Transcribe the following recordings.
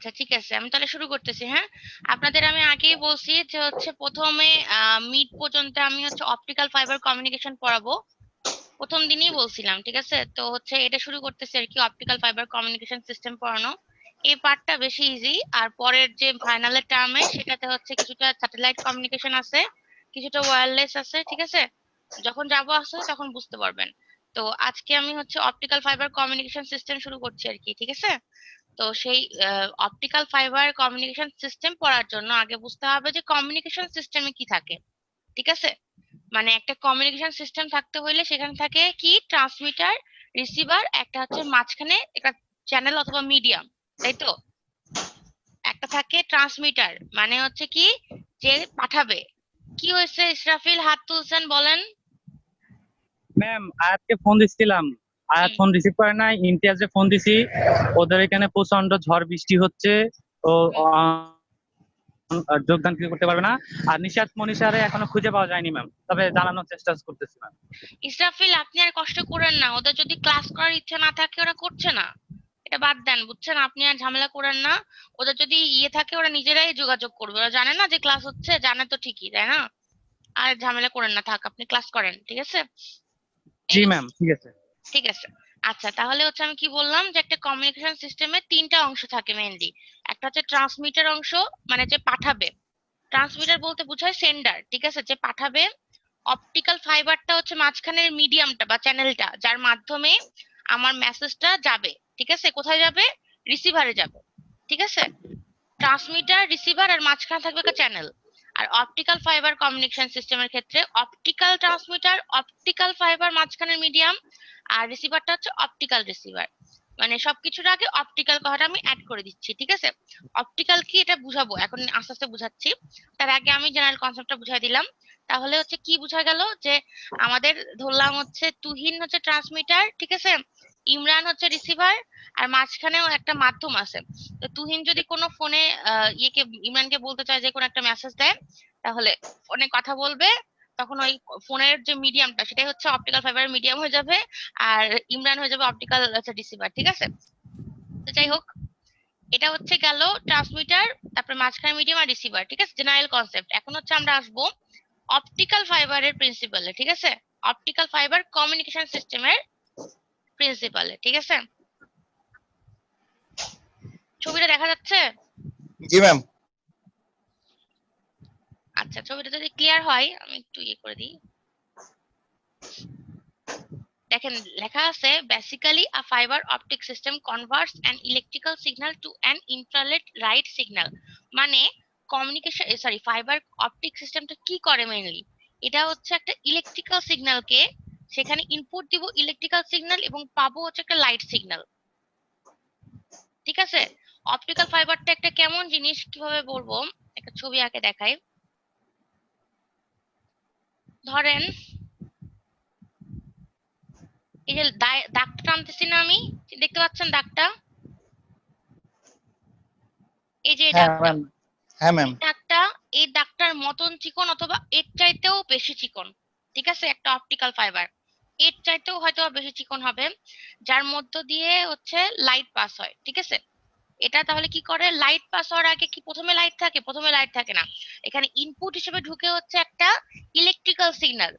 আচ্ছা ঠিক আছে, আমি তাহলে শুরু করতেছি। হ্যাঁ, আপনাদের আমি আগেই বলছি যে হচ্ছে প্রথমে মিড পর্যন্ত আমি হচ্ছে অপটিক্যাল ফাইবার কমিউনিকেশন পড়াবো, প্রথম দিনই বলছিলাম। ঠিক আছে, তো হচ্ছে এটা শুরু করতেছি আর কি, অপটিক্যাল ফাইবার কমিউনিকেশন সিস্টেম পড়ানো। এই পার্টটা বেশি ইজি, আর পরের যে ফাইনালের টার্মে সেটাতে হচ্ছে কিছুটা স্যাটেলাইট কমিউনিকেশন আছে, কিছুটা ওয়্যারলেস আছে। ঠিক আছে, যখন যাবো আসলে তখন বুঝতে পারবেন। তো আজকে আমি হচ্ছে অপটিক্যাল ফাইবার কমিউনিকেশন সিস্টেম শুরু করছি আর কি। ঠিক আছে, তো সেই অপটিক্যাল ফাইবার কমিউনিকেশন সিস্টেম পড়ার জন্য আগে বুঝতে হবে যে কমিউনিকেশন সিস্টেমে কি থাকে। ঠিক আছে, মানে একটা কমিউনিকেশন সিস্টেম থাকতে হইলে সেখানে থাকে কি, ট্রান্সমিটার, রিসিভার, একটা হচ্ছে মাঝখানে একটা চ্যানেল অথবা মিডিয়াম, তাই তো? একটা থাকে ট্রান্সমিটার, মানে হচ্ছে কি, যে পাঠাবে। কি হয়েছে ইসরাফিল, হাত তুলছেন, বলেন। ম্যাম, আয়াতকে ফোন দিছিলাম, আয়াত হুম। ফোন রিসিভ করে নাই। ইমতিয়াজে ফোন দিছি, ওদের এখানে প্রচন্ড ঝড় বৃষ্টি হচ্ছে। ও হুম। যোগদান কিছু করতে পারবে না। আর নিশাত মনীষারে এখনো খুঁজে পাওয়া যায়নি ম্যাম, তবে জানানোর চেষ্টা করতেছি ম্যাম। ইসরাফিল, আপনি আর কষ্ট করেন না, ওদের যদি ক্লাস করার ইচ্ছা না থাকে ওরা করছে না, এটা বাদ দেন, বুঝছেন? আপনি আর ঝামেলা করেন না। ওদের যদি ইয়ে থাকে ওরা নিজেরাই যোগাযোগ করবে, ওরা জানে না যে ক্লাস হচ্ছে, জানে তো ঠিকই, তাই না? আর ঝামেলা করেন না, থাক, আপনি ক্লাস করেন। ঠিক আছে, জি এই, ম্যাম, ঠিক আছে। ঠিক আছে। আচ্ছা, তাহলে হচ্ছে আমি কি বললাম যে একটা কমিউনিকেশন সিস্টেমে তিনটা অংশ থাকে মেইনলি। একটা হচ্ছে ট্রান্সমিটার অংশ, মানে যে পাঠাবে। ট্রান্সমিটার বলতে বোঝায় সেন্ডার, ঠিক আছে, যে পাঠাবে। অপটিক্যাল ফাইবারটা হচ্ছে মাঝখানের মিডিয়ামটা বা চ্যানেলটা, যার মাধ্যমে আমার মেসেজটা যাবে। ঠিক আছে, কোথায় যাবে? রিসিভারে যাবে। ঠিক আছে, ট্রান্সমিটার, রিসিভার, আর মাঝখানে থাকবে একটা channel. R optical fibre communication সিস্টেমের ক্ষেত্রে অপটিক্যাল ট্রান্সমিটার, অপটিক্যাল ফাইবার মাঝখানের মিডিয়াম, আর রিসিভারটা হচ্ছে অপটিক্যাল রিসিভার। মানে সবকিছুর আগে অপটিক্যাল কথাটা আমি অ্যাড করে দিচ্ছি। ঠিক আছে, অপটিক্যাল কি এটা বুঝাবো এখন, আস্তে আস্তে বুঝাচ্ছি। তার আগে আমি জেনারেল কনসেপ্টটা বুঝাই দিলাম। তাহলে হচ্ছে কি বুঝা গেল যে আমাদের ধরলাম হচ্ছে তুহিন হচ্ছে ট্রান্সমিটার, ঠিক আছে, ইমরান হচ্ছে রিসিভার, আর মাঝখানেও একটা মাধ্যম আছে। তো তুহিন যদি কোনো ফোনে ইয়েকে, ইমরানকে বলতে চায় যে কোনো একটা মেসেজ দেয়, তাহলে ফোনে কথা বলবে, তখন ওই ফোনের যে মিডিয়ামটা সেটাই হচ্ছে অপটিক্যাল ফাইবার মিডিয়াম হয়ে যাবে, আর ইমরান হয়ে যাবে অপটিক্যাল রিসিভার। ঠিক আছে, তো যাই হোক, এটা হচ্ছে গেল ট্রান্সমিটার, তারপরে মাঝখানে মিডিয়াম আর রিসিভার। ঠিক আছে, জেনারেল কনসেপ্ট। এখন হচ্ছে আমরা আসবো অপটিক্যাল ফাইবারের প্রিন্সিপালে। ঠিক আছে, অপটিক্যাল ফাইবার কমিউনিকেশন সিস্টেমের প্রিন্সিপালে। ঠিক আছে, ছবিটা দেখা যাচ্ছে? জি ম্যাম। আচ্ছা, ছবিটা যদি ক্লিয়ার হয় আমি একটু ইয়ে করে দিই। দেখেন, লেখা আছে basically a fibre optic system converts an electrical signal to an infrared light signal. মানে কমিউনিকেশন, সরি, ফাইবার অপটিক সিস্টেমটা কি করে মেইনলি, এটা হচ্ছে একটা ইলেকট্রিক্যাল সিগন্যালকে, সেখানে ইনপুট দিব ইলেকট্রিক্যাল সিগন্যাল এবং পাবো হচ্ছে একটা লাইট সিগন্যাল। ঠিক আছে, অপটিক্যাল ফাইবারটা একটা কেমন জিনিস কিভাবে বলবো, একটা ছবি আঁকে দেখাই। ধরেন এই যে দাগটা টানতেছি না আমি, দেখতে পাচ্ছেন দাগটা? এই যে এই হ্যাঁ দাগটা, ম্যাম। হ্যাঁ ম্যাম। এই দাগটা, এই দাগটার মতন চিকন অথবা এর চাইতেও বেশি চিকন। ঠিক আছে, একটা অপটিক্যাল ফাইবার এর চাইতেও হয়তো বেশি চিকন হবে, যার মধ্য দিয়ে হচ্ছে লাইট পাস হয়। ঠিক আছে, এটা তাহলে কি করে, লাইট পাস হওয়ার আগে কি প্রথমে লাইট থাকে? প্রথমে লাইট থাকে না, এখানে ইনপুট হিসেবে ঢুকে হচ্ছে একটা ইলেকট্রিক্যাল সিগন্যাল।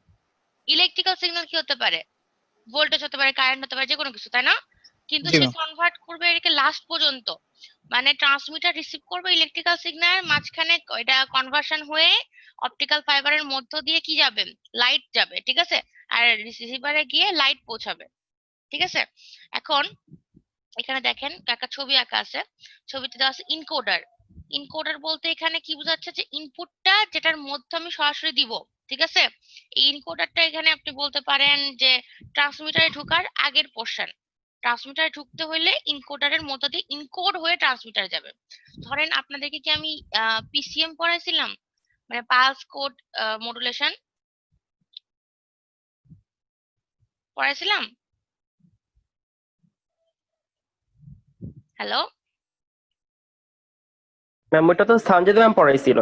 ইলেকট্রিক্যাল সিগন্যাল কি হতে পারে? ভোল্টেজ হতে পারে, কারেন্ট হতে পারে, যে কোনো কিছু, তাই না? কিন্তু জি সে ম্যাম। কনভার্ট করবে এটাকে লাস্ট পর্যন্ত, মানে ট্রান্সমিটার রিসিভ করবে ইলেকট্রিক্যাল সিগন্যাল, মাঝখানে এটা কনভার্সন হয়ে অপটিক্যাল ফাইবারের মধ্য দিয়ে কি যাবে, লাইট যাবে। ঠিক আছে, আর রিসিভারে গিয়ে লাইট পৌঁছাবে। ঠিক আছে, এখন এখানে দেখেন একটা ছবি আঁকা আছে, ছবিতে দেওয়া আছে ইনকোডার। ইনকোডার বলতে এখানে কি বোঝাচ্ছে, যে ইনপুটটা যেটার মধ্যে আমি সরাসরি দিব। ঠিক আছে, এই ইনকোডারটা এখানে আপনি বলতে পারেন যে ট্রান্সমিটারে ঢোকার আগের পোর্শন। ট্রান্সমিটারে ঢুকতে হলে ইনকোডারের মধ্য দিয়ে ইনকোড হয়ে ট্রান্সমিটারে যাবে। ধরেন আপনাদেরকে কি আমি পিসিএম পড়াইছিলাম, মানে পালস কোড মডুলেশন পড়াইছিলাম? হ্যালো? ম্যাম ওটা তো সানজিদ ম্যাম পড়াইছিল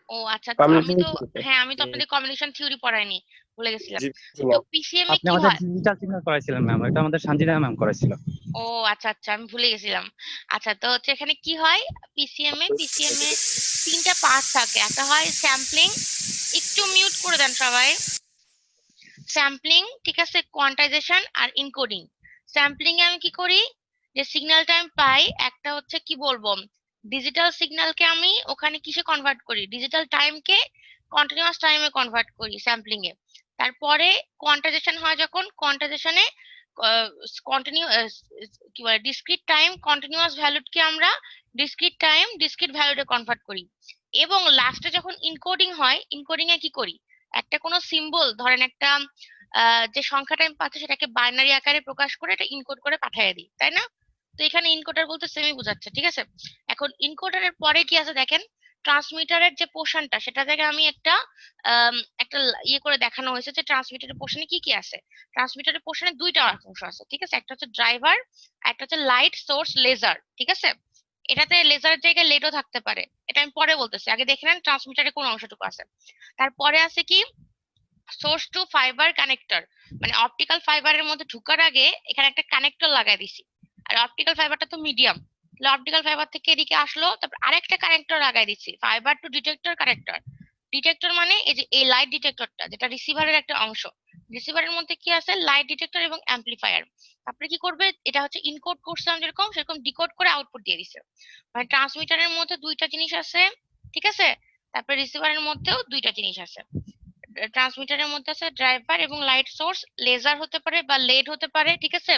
ও আচ্ছা, তো আমি কমিউনিকেশন তো, থিওরিতে। হ্যাঁ আমি তো আপনাদের কমিউনিকেশন থিওরি পড়াইনি, ভুলে গেছিলাম। জি তো পিসিএম এ আপনি কি আমাদের হয়? ডিজিটাল সিগন্যাল করাইছিলেন ম্যাম, এটা আমাদের সঞ্জিদা ম্যাম করাইছিল। ও আচ্ছা আচ্ছা, আমি ভুলে গেছিলাম। আচ্ছা, তো হচ্ছে এখানে কি হয় পিসিএম এ তিনটা পার্ট থাকে। একটা হয় স্যাম্পলিং, একটু মিউট করে দেন সবাই। স্যাম্পলিং, ঠিক আছে, কোয়ান্টাইজেশন আর ইনকোডিং। স্যাম্পলিং এ আমি কি করি, যে সিগন্যালটা আমি পাই, একটা হচ্ছে কি বলবো, ডিজিটাল সিগন্যালকে আমি ওখানে কিসে কনভার্ট করি, ডিজিটাল টাইমকে কন্টিনিউয়াস টাইমে কনভার্ট করি স্যাম্পলিং এ। তারপরে কোয়ান্টাইজেশন হয়, যখন কোয়ান্টাইজেশনে কন্টিনিউ কি বলে ডিসক্রিট টাইম কন্টিনিউয়াস ভ্যালুডকে আমরা ডিসক্রিট টাইম ডিসক্রিট ভ্যালুডে কনভার্ট করি। এবং লাস্টে যখন ইনকোডিং হয়, ইনকোডিং এ কি করি, একটা কোনো সিম্বল ধরেন একটা যে সংখ্যাটা আমি পাচ্ছি সেটাকে বাইনারি আকারে প্রকাশ করে এটা ইনকোড করে পাঠিয়ে দিই, তাই না? তো এখানে ইনকোডার বলতে সেমই বোঝাচ্ছে, ঠিক আছে। এখন ইনকোডারের পরে কি আছে দেখেন, ট্রান্সমিটারের যে পোর্শনটা সেটা থেকে আমি একটা ইয়ে করে দেখানো হয়েছে যে ট্রান্সমিটারের পোর্শনে কি কি আছে। ট্রান্সমিটারের পোর্শনে দুইটা অংশ আছে, ঠিক আছে, একটা হচ্ছে ড্রাইভার আর একটা হচ্ছে লাইট সোর্স লেজার, ঠিক আছে। এটাতে লেজারের জায়গায় লেডও থাকতে পারে, এটা আমি পরে বলতেছি, আগে দেখে নেন ট্রান্সমিটারে কোন অংশটুকু আছে। তারপরে আছে কি, সোর্স টু ফাইবার কানেক্টর, মানে অপটিক্যাল ফাইবারের মধ্যে ঢুকার আগে এখানে একটা কানেক্টর লাগাই দিছি। আর অপটিক্যাল ফাইবারটা তো মিডিয়াম, তাহলে অপটিক্যাল ফাইবার থেকে এদিকে আসলো, তারপর আরেকটা কানেক্টর লাগাই দিচ্ছি, fibre to detector connector. Detector মানে এই যে এই লাইট ডিটেক্টরটা, যেটা রিসিভারের একটা অংশ। রিসিভারের মধ্যে কি আছে, লাইট ডিটেক্টর এবং অ্যাম্পলিফায়ার। তারপরে কি করবে, এটা হচ্ছে ইনকোড করছিলাম যেরকম সেরকম ডিকোড করে আউটপুট দিয়ে দিছে। মানে ট্রান্সমিটারের মধ্যে দুইটা জিনিস আছে, ঠিক আছে। তারপরে রিসিভারের মধ্যেও দুইটা জিনিস আছে। ট্রান্সমিটারের মধ্যে আছে ড্রাইভার এবং লাইট সোর্স, লেজার হতে পারে বা লেড হতে পারে, ঠিক আছে।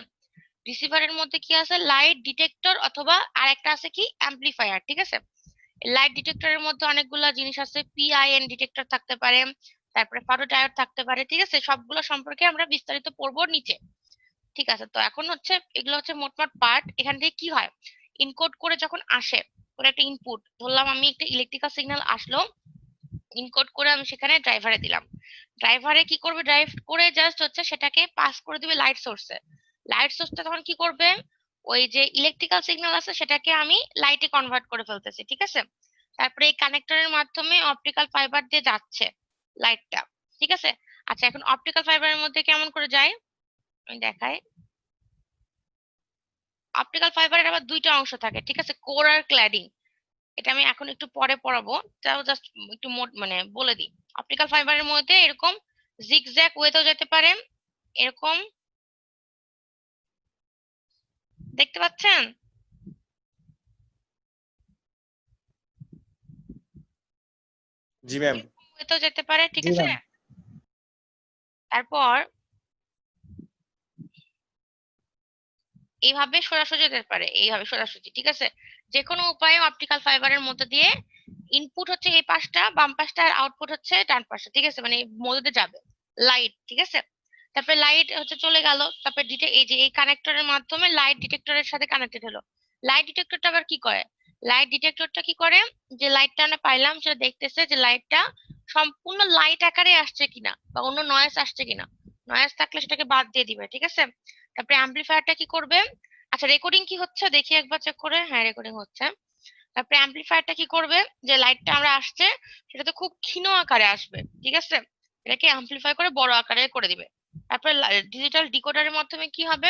রিসিভারের মধ্যে কি আছে, লাইট ডিটেক্টর অথবা আরেকটা আছে কি অ্যাম্পলিফায়ার, ঠিক আছে। লাইট ডিটেক্টরের মধ্যে অনেকগুলা জিনিস আছে, পিআইএন ডিটেক্টর থাকতে পারে, তারপরে ফটোডায়োড থাকতে পারে, ঠিক আছে। সবগুলো সম্পর্কে আমরা বিস্তারিত পড়বো নিচে, ঠিক আছে। তো এখন হচ্ছে এগুলো হচ্ছে মোটমাট পার্ট। এখান থেকে কি হয়, ইনকোড করে যখন আসে কোনো একটা ইনপুট, ধরলাম আমি একটা ইলেকট্রিক্যাল সিগন্যাল আসলো, ইনকোড করে আমি সেখানে ড্রাইভারে দিলাম। ড্রাইভারে কি করবে, ড্রাইভ করে জাস্ট হচ্ছে সেটাকে পাস করে দিবে লাইট সোর্সে। লাইট সোর্সটা তখন কি করবে, ওই যে ইলেকট্রিক্যাল সিগন্যাল আছে সেটাকে আমি লাইটে কনভার্ট করে ফেলতেছি, ঠিক আছে। তারপরে এই কানেক্টরের মাধ্যমে অপটিক্যাল ফাইবার দিয়ে যাচ্ছে লাইটটা, ঠিক আছে। আচ্ছা, এখন অপটিক্যাল ফাইবারের মধ্যে কেমন করে যায় আমি দেখাই। অপটিক্যাল ফাইবারের আবার দুইটা অংশ থাকে, ঠিক আছে, কোর আর ক্ল্যাডিং। এটা আমি এখন একটু পরে পড়াবো, তাও জাস্ট একটু মানে বলে দিই। অপটিক্যাল ফাইবারের মধ্যে এরকম জিগজ্যাগ ওয়েতেও যেতে পারে, এরকম, দেখতে পাচ্ছেন? জি ম্যাম। ওয়েতেও যেতে পারে, ঠিক জি আছে। ম্যাম। তারপর এইভাবে সোজাসুজি যেতে পারে, এইভাবে সোজাসুজি, ঠিক আছে। যে কোনো উপায়ে অপটিক্যাল ফাইবারের মধ্যে দিয়ে ইনপুট হচ্ছে এই পাশটা বাম পাশটা, আর আউটপুট হচ্ছে ডান পাশটা, ঠিক আছে, মানে মধ্যে যাবে লাইট, ঠিক আছে। তারপরে লাইট হচ্ছে চলে গেল, তারপরে এই যে এই কানেক্টরের মাধ্যমে লাইট ডিটেক্টরের সাথে কানেক্টেড হলো। লাইট ডিটেক্টরটা আবার কি করে, লাইট ডিটেক্টরটা কি করে, যে লাইটটা আমরা পাইলাম সেটা দেখতেছে যে লাইটটা সম্পূর্ণ লাইট আকারে আসছে কিনা বা অন্য নয়েজ আসছে কিনা। নয়েজ থাকলে সেটাকে বাদ দিয়ে দিবে, ঠিক আছে। তারপরে অ্যাম্পলিফায়ারটা কি করবে, আচ্ছা রেকর্ডিং কি হচ্ছে দেখি একবার চেক করে, হ্যাঁ রেকর্ডিং হচ্ছে। তারপরে অ্যাম্পলিফায়ারটা কি করবে, যে লাইটটা আমরা আসছে সেটা তো খুব ক্ষীণ আকারে আসবে, ঠিক আছে, এটাকে অ্যাম্পলিফাই করে বড় আকারে করে দিবে। তারপরে ডিজিটাল ডিকোডারের মাধ্যমে কি হবে,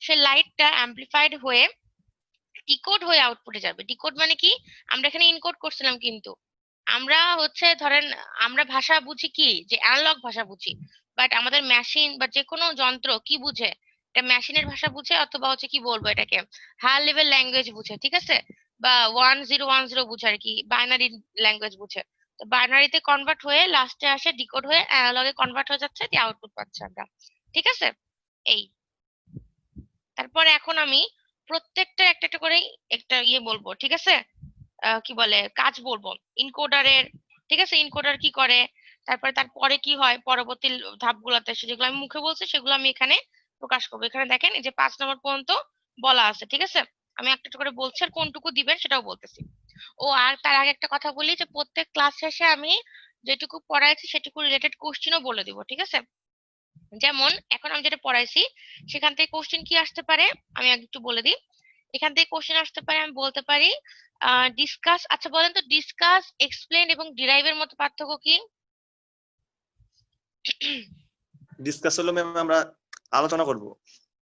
সে লাইটটা অ্যাম্পলিফাইড হয়ে ডিকোড হয়ে আউটপুটে যাবে। ডিকোড মানে কি, আমরা এখানে ইনকোড করছিলাম কিন্তু আমরা হচ্ছে ধরেন আমরা ভাষা বুঝি কি, যে অ্যানালগ ভাষা বুঝি, বাট আমাদের মেশিন বা যে কোনো যন্ত্র কি বুঝে, এটা মেশিনের ভাষা বুঝে অথবা হচ্ছে কি বলবো এটাকে হায়ার লেভেল ল্যাঙ্গুয়েজ বুঝে, ঠিক আছে, বা 1010 বুঝে আর কি, বাইনারি ল্যাঙ্গুয়েজ বুঝে। তো বাইনারিতে কনভার্ট হয়ে লাস্টে আসে ডিকোড হয়ে অ্যানালগে কনভার্ট হয়ে যাচ্ছে, দিয়ে আউটপুট পাচ্ছি আমরা, ঠিক আছে। এই, তারপরে এখন আমি প্রত্যেকটা একটা একটা করে একটা ইয়ে বলবো, ঠিক আছে, কি বলে কাজ বলবো ইনকোডারের, ঠিক আছে, ইনকোডার কি করে, তারপরে তারপরে কি হয় পরবর্তী ধাপগুলোতে, যেগুলো আমি মুখে বলছি সেগুলো আমি এখানে প্রকাশ করবো। এখানে দেখেন এই যে 5 নম্বর পর্যন্ত বলা আছে, ঠিক আছে। আমি একটা একটা করে বলছি আর কোনটুকু দিবেন সেটাও বলতেছি। ও আর তার আগে একটা কথা বলি, যে প্রত্যেক ক্লাস শেষে আমি যেটুকু পড়াইছি সেটুকু রিলেটেড কোশ্চেনও বলে দিব, ঠিক আছে। যেমন এখন আমি যেটা পড়াইছি সেখান থেকে কোশ্চেন কি আসতে পারে আমি আগে একটু বলে দিই। এখান থেকে কোশ্চেন আসতে পারে, আমি বলতে পারি ডিসকাস, আচ্ছা বলেন তো ডিসকাস, এক্সপ্লেন এবং ডিরাইভের মধ্যে পার্থক্য কি? ডিসকাস হলো ম্যাম আমরা আলোচনা করব।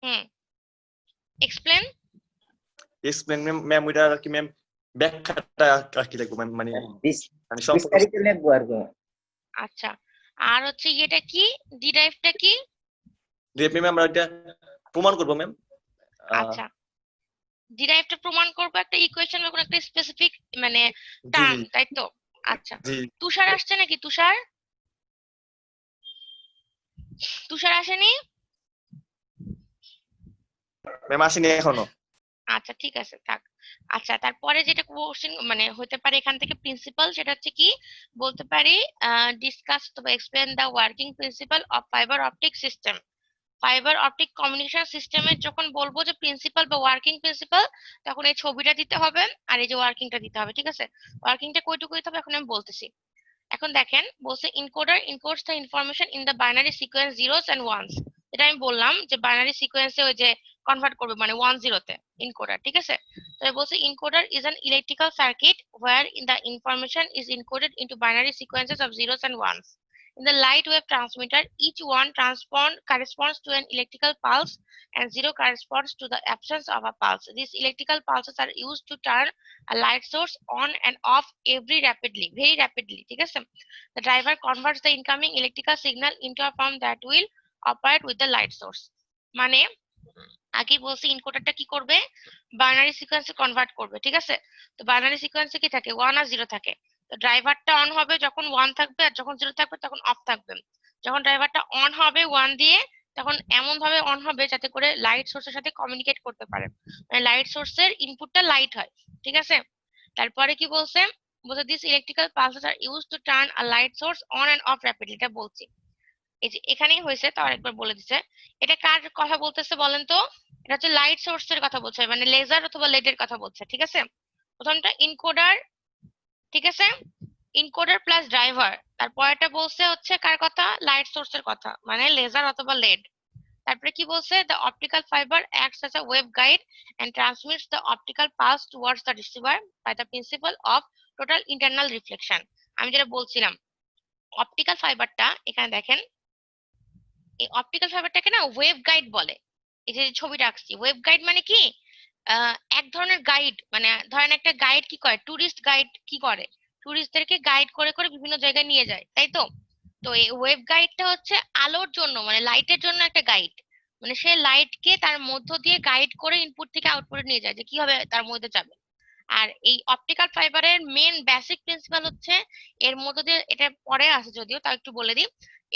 হুম, এক্সপ্লেন। এক্সপ্লেন ম্যাম ওইটা আর কি ম্যাম ব্যাখ্যাটা আর কি লিখবো ম্যাম মানে মানে সম্পূর্ণ বিস্তারিত লিখবো আর কি। আচ্ছা, আর হচ্ছে এটা কি, ডিরাইভটা কি? ম্যাম আমরা এটা প্রমাণ করব ম্যাম। আচ্ছা, ডিরাইভটা প্রমাণ করবো একটা ইকুয়েশন বা কোনো একটা স্পেসিফিক মানে জি টার্ম, জি তাই তো? আচ্ছা, জি তুষার আসছে নাকি? তুষার তুষার আসেনি? ম্যাম আসেনি এখনো। আচ্ছা ঠিক আছে, থাক। আচ্ছা, তারপরে যেটা কোশ্চেন মানে হতে পারে এখান থেকে প্রিন্সিপাল, সেটা হচ্ছে কি বলতে পারি, ডিসকাস অথবা explain the working principal of fibre optic system. Fibre optic communication সিস্টেমের যখন বলবো যে প্রিন্সিপাল বা ওয়ার্কিং প্রিন্সিপাল, তখন এই ছবিটা দিতে হবে আর এই যে ওয়ার্কিংটা দিতে হবে, ঠিক আছে? ওয়ার্কিংটা কইটুকু দিতে হবে এখন আমি বলতেছি। এখন দেখেন বলছে encoder encodes the information in the binary sequence zeros and ones. এটা আমি বললাম যে বাইনারি সিকোয়েন্সে ওই যে কনভার্ট করবে মানে 1 0 তে ইনকোডার, ঠিক আছে? তো বলছে encoder is an electrical circuit where in the information is encoded into binary sequences of zeros and ones. In the light wave transmitter, each one corresponds to an electrical pulse and zero corresponds to the absence of a pulse. These electrical pulses are used to turn a light source on and off very rapidly, ঠিক আছে? The driver converts the incoming electrical signal into a form that will operate with the light source. মানে আগে বলছি ইনকোডারটা কি করবে, binary সিকোয়েন্সে convert করবে, ঠিক আছে? তো বাইনারি সিকোয়েন্সে কি থাকে, 1 আর 0 থাকে। তো ড্রাইভারটা অন হবে যখন 1 থাকবে, আর যখন 0 থাকবে তখন অফ থাকবে। যখন ড্রাইভারটা অন হবে 1 দিয়ে, তখন এমন ভাবে অন হবে যাতে করে লাইট সোর্সের সাথে কমিউনিকেট করতে পারে, মানে লাইট সোর্সের ইনপুটটা লাইট হয়, ঠিক আছে? তারপরে কি বলছে, বলছে this electrical pulses are use to turn a light source on and off rapidly. এটা বলছি, এই যে এখানেই হয়েছে, তো আরেকবার বলে দিছে। এটা কার কথা বলতেছে বলেন তো? এটা হচ্ছে লাইট সোর্সের কথা বলছে, মানে লেজার অথবা লেডের কথা বলছে, ঠিক আছে? প্রথমটা ইনকোডার, ঠিক আছে? Encoder plus driver. তারপর এটা বলছে হচ্ছে কার কথা, লাইট সোর্সের কথা, মানে লেজার অথবা লেড। তারপরে কি বলছে, the optical fibre acts as a wave guide and transmits the optical pulse towards the receiver by the principle of total internal reflection. আমি যেটা বলছিলাম, অপটিক্যাল ফাইবারটা এখানে দেখেন, এই অপটিক্যাল ফাইবারটাকে না ওয়েভ গাইড বলে। এই যে ছবিটা আঁকছি, ওয়েভ গাইড মানে কি, এক ধরনের গাইড, মানে ধরেন একটা গাইড কি করে, টুরিস্ট গাইড কি করে, টুরিস্টদেরকে গাইড করে করে বিভিন্ন জায়গায় নিয়ে যায়, তাই তো? তো এই ওয়েভ গাইডটা হচ্ছে আলোর জন্য, মানে লাইটের জন্য একটা গাইড, মানে সে লাইটকে তার মধ্য দিয়ে গাইড করে ইনপুট থেকে আউটপুটে নিয়ে যায় যে কিভাবে তার মধ্যে যাবে। আর এই অপটিক্যাল ফাইবারের মেন বেসিক প্রিন্সিপাল হচ্ছে, এর মধ্য দিয়ে, এটা পরে আছে যদিও, তাও একটু বলে দিই,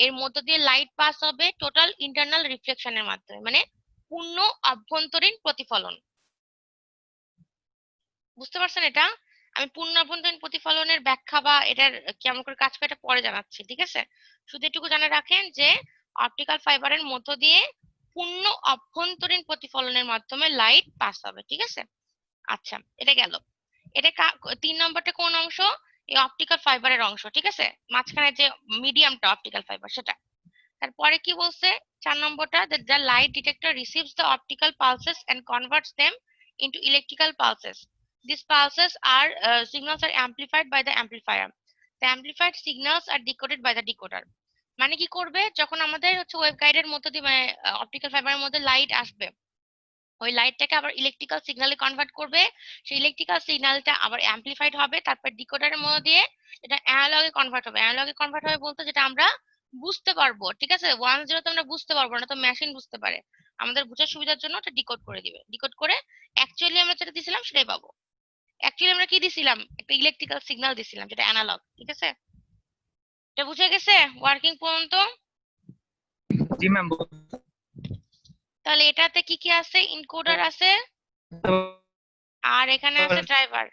এর মধ্য দিয়ে লাইট পাস হবে টোটাল ইন্টারনাল রিফ্লেকশনের মাধ্যমে, মানে পূর্ণ অভ্যন্তরীণ প্রতিফলন। বুঝতে পারছেন এটা? আমি পূর্ণ অভ্যন্তরীণ প্রতিফলনের ব্যাখ্যা বা এটার কেমন করে কাজ করে এটা পরে জানাচ্ছি, ঠিক আছে? শুধু এটুকু জানা রাখেন যে অপটিক্যাল ফাইবারের মধ্য দিয়ে পূর্ণ অভ্যন্তরীণ প্রতিফলনের মাধ্যমে লাইট পাস হবে, ঠিক আছে? আচ্ছা, এটা গেল। এটা 3 নম্বরটা কোন অংশ? এই অপটিক্যাল ফাইবারের অংশ, ঠিক আছে? মাঝখানে যে মিডিয়ামটা অপটিক্যাল ফাইবার সেটা। তারপরে কি বলছে 4 নম্বরটা, the light detector receives the optical pulses and converts them into electrical pulses. These pulses are signals are amplified by the amplifier. The amplified signals are decoded by the decoder. মানে কি করবে, যখন আমাদের হচ্ছে ওয়েভ গাইডের মধ্যে দিয়ে মানে অপটিক্যাল ফাইবারের মধ্যে লাইট আসবে, ওই লাইটটাকে আবার ইলেকট্রিক্যাল সিগন্যালে কনভার্ট করবে, সেই ইলেকট্রিক্যাল সিগন্যালটা আবার অ্যাম্পলিফাইড হবে, তারপর ডিকোডারের মধ্যে দিয়ে এটা অ্যানালগে কনভার্ট হবে। অ্যানালগে কনভার্ট হবে বলতে যেটা আমরা বুঝতে পারবো, ঠিক আছে? 1 0 তে আমরা বুঝতে পারবো না, তো মেশিন বুঝতে পারে, আমাদের বোঝার সুবিধার জন্য ওটা ডিকোড করে দিবে। ডিকোড করে অ্যাকচুয়ালি আমরা যেটা দিছিলাম সেটাই পাবো। অ্যাকচুয়ালি আমরা কি দিছিলাম, একটা ইলেকট্রিক্যাল সিগন্যাল দিছিলাম যেটা অ্যানালগ, ঠিক আছে? এটা বুঝে গেছে ওয়ার্কিং পর্যন্ত? জি ম্যাম। তাহলে এটাতে কি কি আছে, ইনকোডার আছে আর এখানে আছে ড্রাইভার।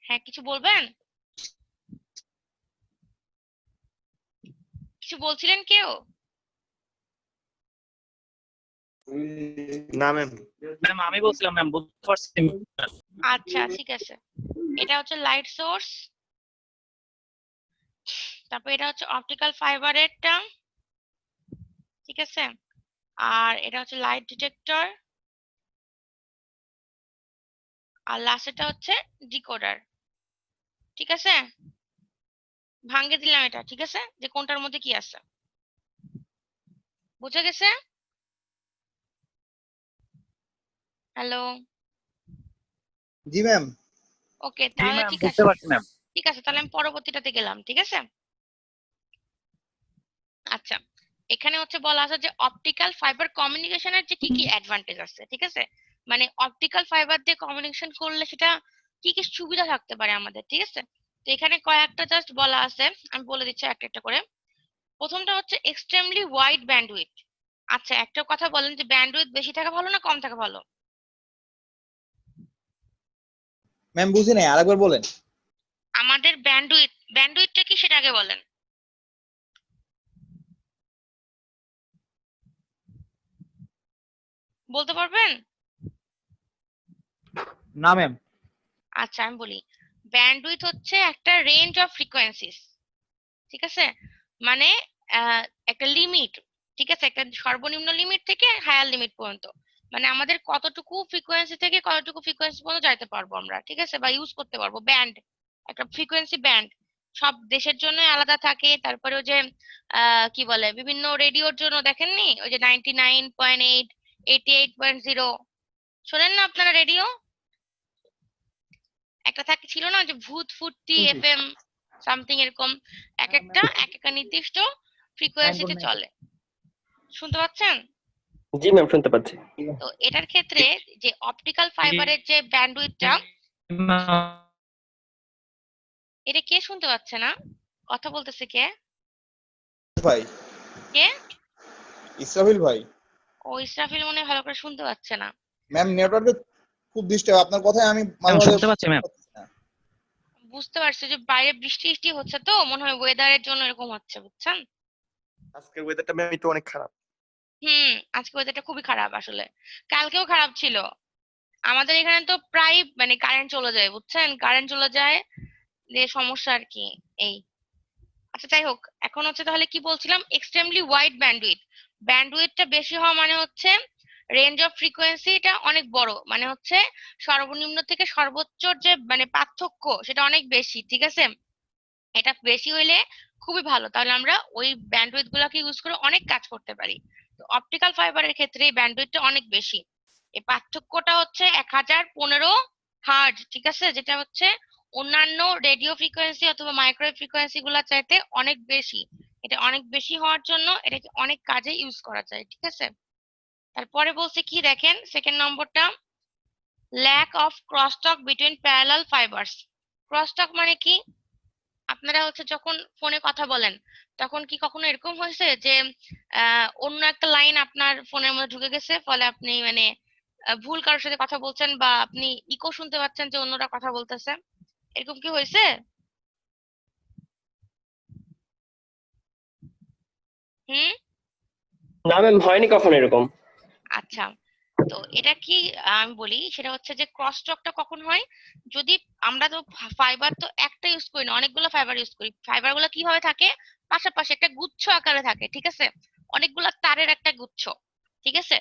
হ্যাঁ, কিছু বলবেন? কিছু বলছিলেন কেউ? না ম্যাম। ম্যাম আমি বলছিলাম ম্যাম, বুঝতে পারছি। আচ্ছা ঠিক আছে, এটা হচ্ছে লাইট সোর্স, তারপর এটা হচ্ছে অপটিক্যাল ফাইবারেরটা, ঠিক আছে? আর এটা হচ্ছে লাইট ডিটেক্টর, আর লাস্টেরটা হচ্ছে ডিকোডার, ঠিক আছে? ভাঙ্গে দিলাম এটা, ঠিক আছে, যে কোনটার মধ্যে কি আছে। বুঝে গেছে? হ্যালো। জি ম্যাম। ওকে, জি তাহলে ম্যাম, ঠিক বুঝতে আছে। পারছি ম্যাম। ঠিক আছে, তাহলে আমি পরবর্তীটাতে গেলাম, ঠিক আছে? আচ্ছা, এখানে হচ্ছে বলা আছে যে অপটিক্যাল ফাইবার কমিউনিকেশনের যে কি কি অ্যাডভান্টেজ আছে, ঠিক আছে? মানে অপটিক্যাল ফাইবার দিয়ে কমিউনিকেশন করলে সেটা কি কি সুবিধা থাকতে পারে আমাদের, ঠিক আছে? তো এখানে কয়েকটা জাস্ট বলা আছে, আমি বলে দিচ্ছি একটা একটা করে। প্রথমটা হচ্ছে এক্সট্রিমলি ওয়াইড ব্যান্ডউইথ। আচ্ছা, একটা কথা বলেন যে ব্যান্ডউইথ বেশি থাকা ভালো না কম থাকা ভালো? ম্যাম বুঝি নাই, আরেকবার বলেন। আমাদের ব্যান্ডউইথটা কি সেটা আগে বলেন। বলতে পারবেন? না ম্যাম। আচ্ছা, আমি বলি। ব্যান্ডউইথ হচ্ছে একটা রেঞ্জ অফ ফ্রিকোয়েন্সিস, ঠিক আছে? মানে একটা লিমিট, ঠিক আছে? একটা সর্বনিম্ন লিমিট থেকে হায়ার লিমিট পর্যন্ত, মানে আমাদের কতটুকু ফ্রিকোয়েন্সি থেকে কতটুকু ফ্রিকোয়েন্সি পর্যন্ত যাইতে পারবো আমরা, ঠিক আছে? বা ইউজ করতে পারবো ব্যান্ড, একটা ফ্রিকোয়েন্সি ব্যান্ড সব দেশের জন্য আলাদা থাকে। তারপরে ওই যে কি বলে, বিভিন্ন রেডিওর জন্য দেখেননি ওই যে 99.8, 88.0, শোনেন না আপনারা রেডিও? একটা থাকে ছিল না যে ভূত ফুটতি এফএম সামথিং এরকম, এক একটা নির্দিষ্ট ফ্রিকোয়েন্সিতে চলে। শুনতে পাচ্ছেন? জি ম্যাম, শুনতে পাচ্ছি। তো এটার ক্ষেত্রে যে অপটিক্যাল ফাইবারের যে ব্যান্ডউইথটা, এটা কে শুনতে পাচ্ছে না? কথা বলতেছে কে? ভাই, কে? ইসরাফিল ভাই। ও, ইসরাফিল মনে হয় ভালো করে শুনতে পাচ্ছে না। ম্যাম নেটওয়ার্কে খুব ডিস্টার্ব, আপনার কথাই আমি মাঝে মাঝে শুনতে পাচ্ছি ম্যাম। পাচ্ছি না। বুঝতে পারছি যে বাইরে বৃষ্টি বৃষ্টি হচ্ছে, তো মনে হয় ওয়েদারের জন্য এরকম হচ্ছে, বুঝছেন? আজকের ওয়েদারটা ম্যাম একটু অনেক খারাপ। আজকে ওয়েদারটা খুবই খারাপ আসলে। কালকেও খারাপ ছিল। আমাদের এখানে তো প্রায় মানে কারেন্ট চলে যায়, বুঝছেন? কারেন্ট চলে যায়, যে সমস্যা আর কি এই। আচ্ছা, যাই হোক, এখন হচ্ছে তাহলে কি বলছিলাম, এক্সট্রিমলি ওয়াইড ব্যান্ডউইথ। ব্যান্ডউইথটা বেশি হওয়া মানে হচ্ছে রেঞ্জ অফ ফ্রিকোয়েন্সিটা অনেক বড়, মানে হচ্ছে সর্বনিম্ন থেকে সর্বোচ্চ যে মানে পার্থক্য সেটা অনেক বেশি, ঠিক আছে? এটা বেশি হইলে খুবই ভালো, তাহলে আমরা ওই ব্যান্ডউইথ গুলাকে ইউজ করে অনেক কাজ করতে পারি। তো অপটিক্যাল ফাইবারের ক্ষেত্রে এই ব্যান্ডউইথটা অনেক বেশি। এই পার্থক্যটা হচ্ছে 1015 হার্জ, ঠিক আছে? যেটা হচ্ছে অন্যান্য রেডিও ফ্রিকোয়েন্সি অথবা মাইক্রোওয়েভ ফ্রিকোয়েন্সি গুলা চাইতে অনেক বেশি। এটা অনেক বেশি হওয়ার জন্য এটাকে অনেক কাজে ইউজ করা যায়, ঠিক আছে? তারপরে বলছে কি দেখেন, সেকেন্ড নম্বরটা, lack of crosstalk between parallel fibres. Crosstalk মানে কি? আপনারা হচ্ছে যখন ফোনে কথা বলেন, তখন কি কখনো এরকম হয়েছে যে অন্য একটা লাইন আপনার ফোনের মধ্যে ঢুকে গেছে, ফলে আপনি মানে ভুল কারোর সাথে কথা বলছেন, বা আপনি ইকো শুনতে পাচ্ছেন যে অন্যরা কথা বলতেছে? এরকম কি হয়েছে? হুম। না ম্যাম, হয়নি কখনো এরকম। আচ্ছা, তো এটা কি আমি বলি, সেটা হচ্ছে যে ক্রস টকটা কখন হয়, যদি আমরা তো ফাইবার তো একটা ইউজ করি না, অনেকগুলো ফাইবার ইউজ করি। ফাইবার গুলো কিভাবে থাকে, পাশাপাশি একটা গুচ্ছ আকারে থাকে, ঠিক আছে? অনেকগুলো তারের একটা গুচ্ছ, ঠিক আছে?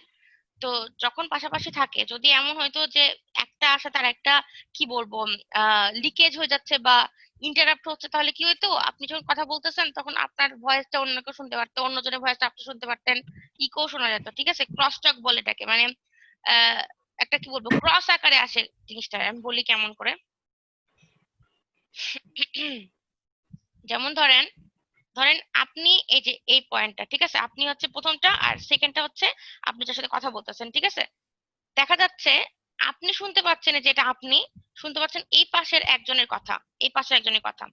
তো যখন পাশাপাশি থাকে, যদি এমন হয়তো যে একটা সাথে আর একটা কি বলবো লিকেজ হয়ে যাচ্ছে বা ইন্টারাপ্ট হচ্ছে, তাহলে কি হইতো, আপনি যখন কথা বলতেছেন তখন আপনার ভয়েসটা অন্য কেউ শুনতে পারতো, অন্যজনের ভয়েসটা আপনি শুনতে পারতেন, ইকো শোনা যেত, ঠিক আছে? ক্রস টক বলে এটাকে, মানে আহ একটা কি বলবো ক্রস আকারে আসে জিনিসটা। আমি বলি কেমন করে, যেমন ধরেন, আপনি এই যে এই পয়েন্টটা, ঠিক আছে? আপনি হচ্ছে প্রথমটা, আর সেকেন্ডটা হচ্ছে আপনি যার সাথে কথা বলতেছেন, ঠিক আছে? দেখা যাচ্ছে আপনি শুনতে পাচ্ছেন যে এটা আপনি শুনতে পাচ্ছেন এই পাশের একজনের কথা, এই পাশের একজনের কথা।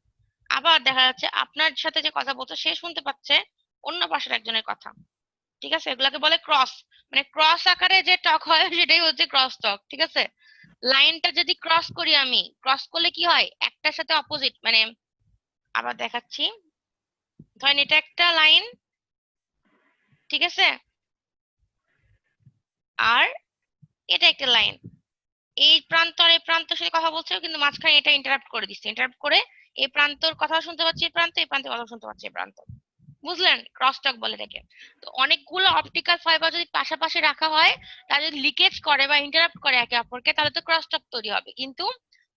আবার দেখা যাচ্ছে আপনার সাথে যে কথা বলছে সে শুনতে পাচ্ছে অন্য পাশের একজনের কথা, ঠিক আছে? এগুলাকে বলে ক্রস, মানে ক্রস আকারে যে টক হয় সেটাই হচ্ছে ক্রস টক, ঠিক আছে? লাইনটা যদি ক্রস করি, আমি ক্রস করলে কি হয়, একটার সাথে অপোজিট, মানে আবার দেখাচ্ছি, ধরেন এটা একটা লাইন, ঠিক আছে? আর এটা একটা লাইন, এই প্রান্ত আর এই প্রান্তের সাথে কথা বলছে, কিন্তু মাঝখানে এটা ইন্টারাপ্ট করে দিচ্ছে, ইন্টারাপ্ট করে এই প্রান্তর কথা শুনতে পাচ্ছি এই প্রান্ত, এই প্রান্তের কথা শুনতে পাচ্ছি এই প্রান্ত। বুঝলেন? ক্রসটক বলে এটাকে। তো অনেকগুলো অপটিক্যাল ফাইবার যদি পাশাপাশি রাখা হয়, তারা যদি লিকেজ করে বা ইন্টারাপ্ট করে একে অপরকে, তাহলে তো ক্রসটক তৈরি হবে। কিন্তু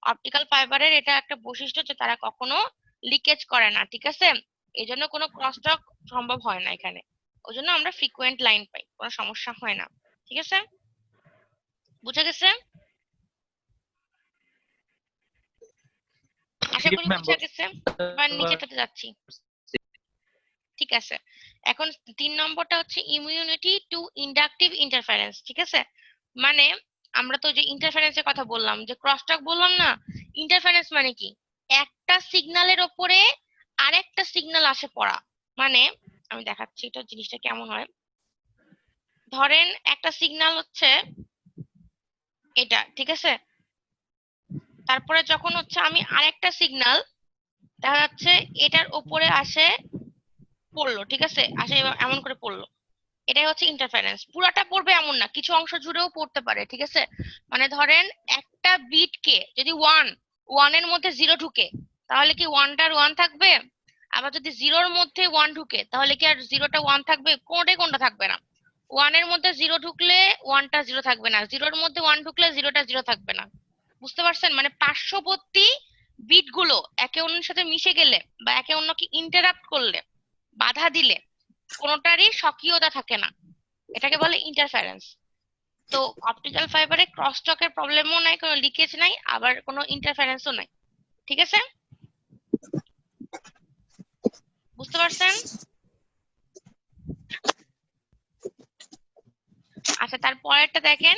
অপটিক্যাল ফাইবারের এটা একটা বৈশিষ্ট্য যে তারা কখনো লিকেজ করে না, ঠিক আছে? এই জন্য কোনো ক্রসটক সম্ভব হয় না এখানে। ওই জন্য আমরা ফ্রিকোয়েন্ট লাইন পাই, কোনো সমস্যা হয় না। ঠিক আছে, বুঝে গেছে? আশা করি বুঝে গেছে। এবার নিচেটাতে যাচ্ছি। ঠিক আছে, এখন 3 নম্বরটা হচ্ছে ইমিউনিটি টু ইন্ডাকটিভ ইন্টারফারেন্স। ঠিক আছে, মানে আমরা তো যে ইন্টারফারেন্সের কথা বললাম, যে ক্রসটক বললাম না, ইন্টারফারেন্স মানে কি, একটা সিগন্যালের ওপরে আরেকটা সিগন্যাল আসে পড়া। মানে আমি দেখাচ্ছি এটা জিনিসটা কেমন হয়। ধরেন একটা সিগন্যাল হচ্ছে এটা, ঠিক আছে, তারপরে যখন হচ্ছে আমি আরেকটা সিগন্যাল দেখা যাচ্ছে এটার উপরে আসে পড়লো, ঠিক আছে, আসে এমন করে পড়লো, এটাই হচ্ছে ইন্টারফারেন্স। পুরাটা পড়বে এমন না, কিছু অংশ জুড়েও পড়তে পারে। ঠিক আছে, মানে ধরেন একটা বিটকে যদি ওয়ানের মধ্যে 0 ঢুকে, তাহলে কি ওয়ানটার 1 থাকবে? আবার যদি 0-র মধ্যে 1 ঢুকে, তাহলে কি আর 0টা 1 থাকবে? কোনটা থাকবে না। 1-এর মধ্যে 0 ঢুকলে 1টা 0 থাকবে না, 0-র মধ্যে 1 ঢুকলে 0টা 0 থাকবে না। বুঝতে পারছেন? মানে পার্শ্ববর্তী বিট গুলো একে অন্যের সাথে মিশে গেলে বা একে অন্যকে ইন্টারাপ্ট করলে, বাধা দিলে, কোনোটারই স্বকীয়তা থাকে না, এটাকে বলে ইন্টারফারেন্স। তো অপটিক্যাল ফাইবারে ক্রসটকের প্রবলেমও নাই, কোনো লিকেজ নাই, আবার কোনো ইন্টারফারেন্সও নাই। ঠিক আছে, বুঝতে পারছেন? আচ্ছা, তার পরেরটা দেখেন,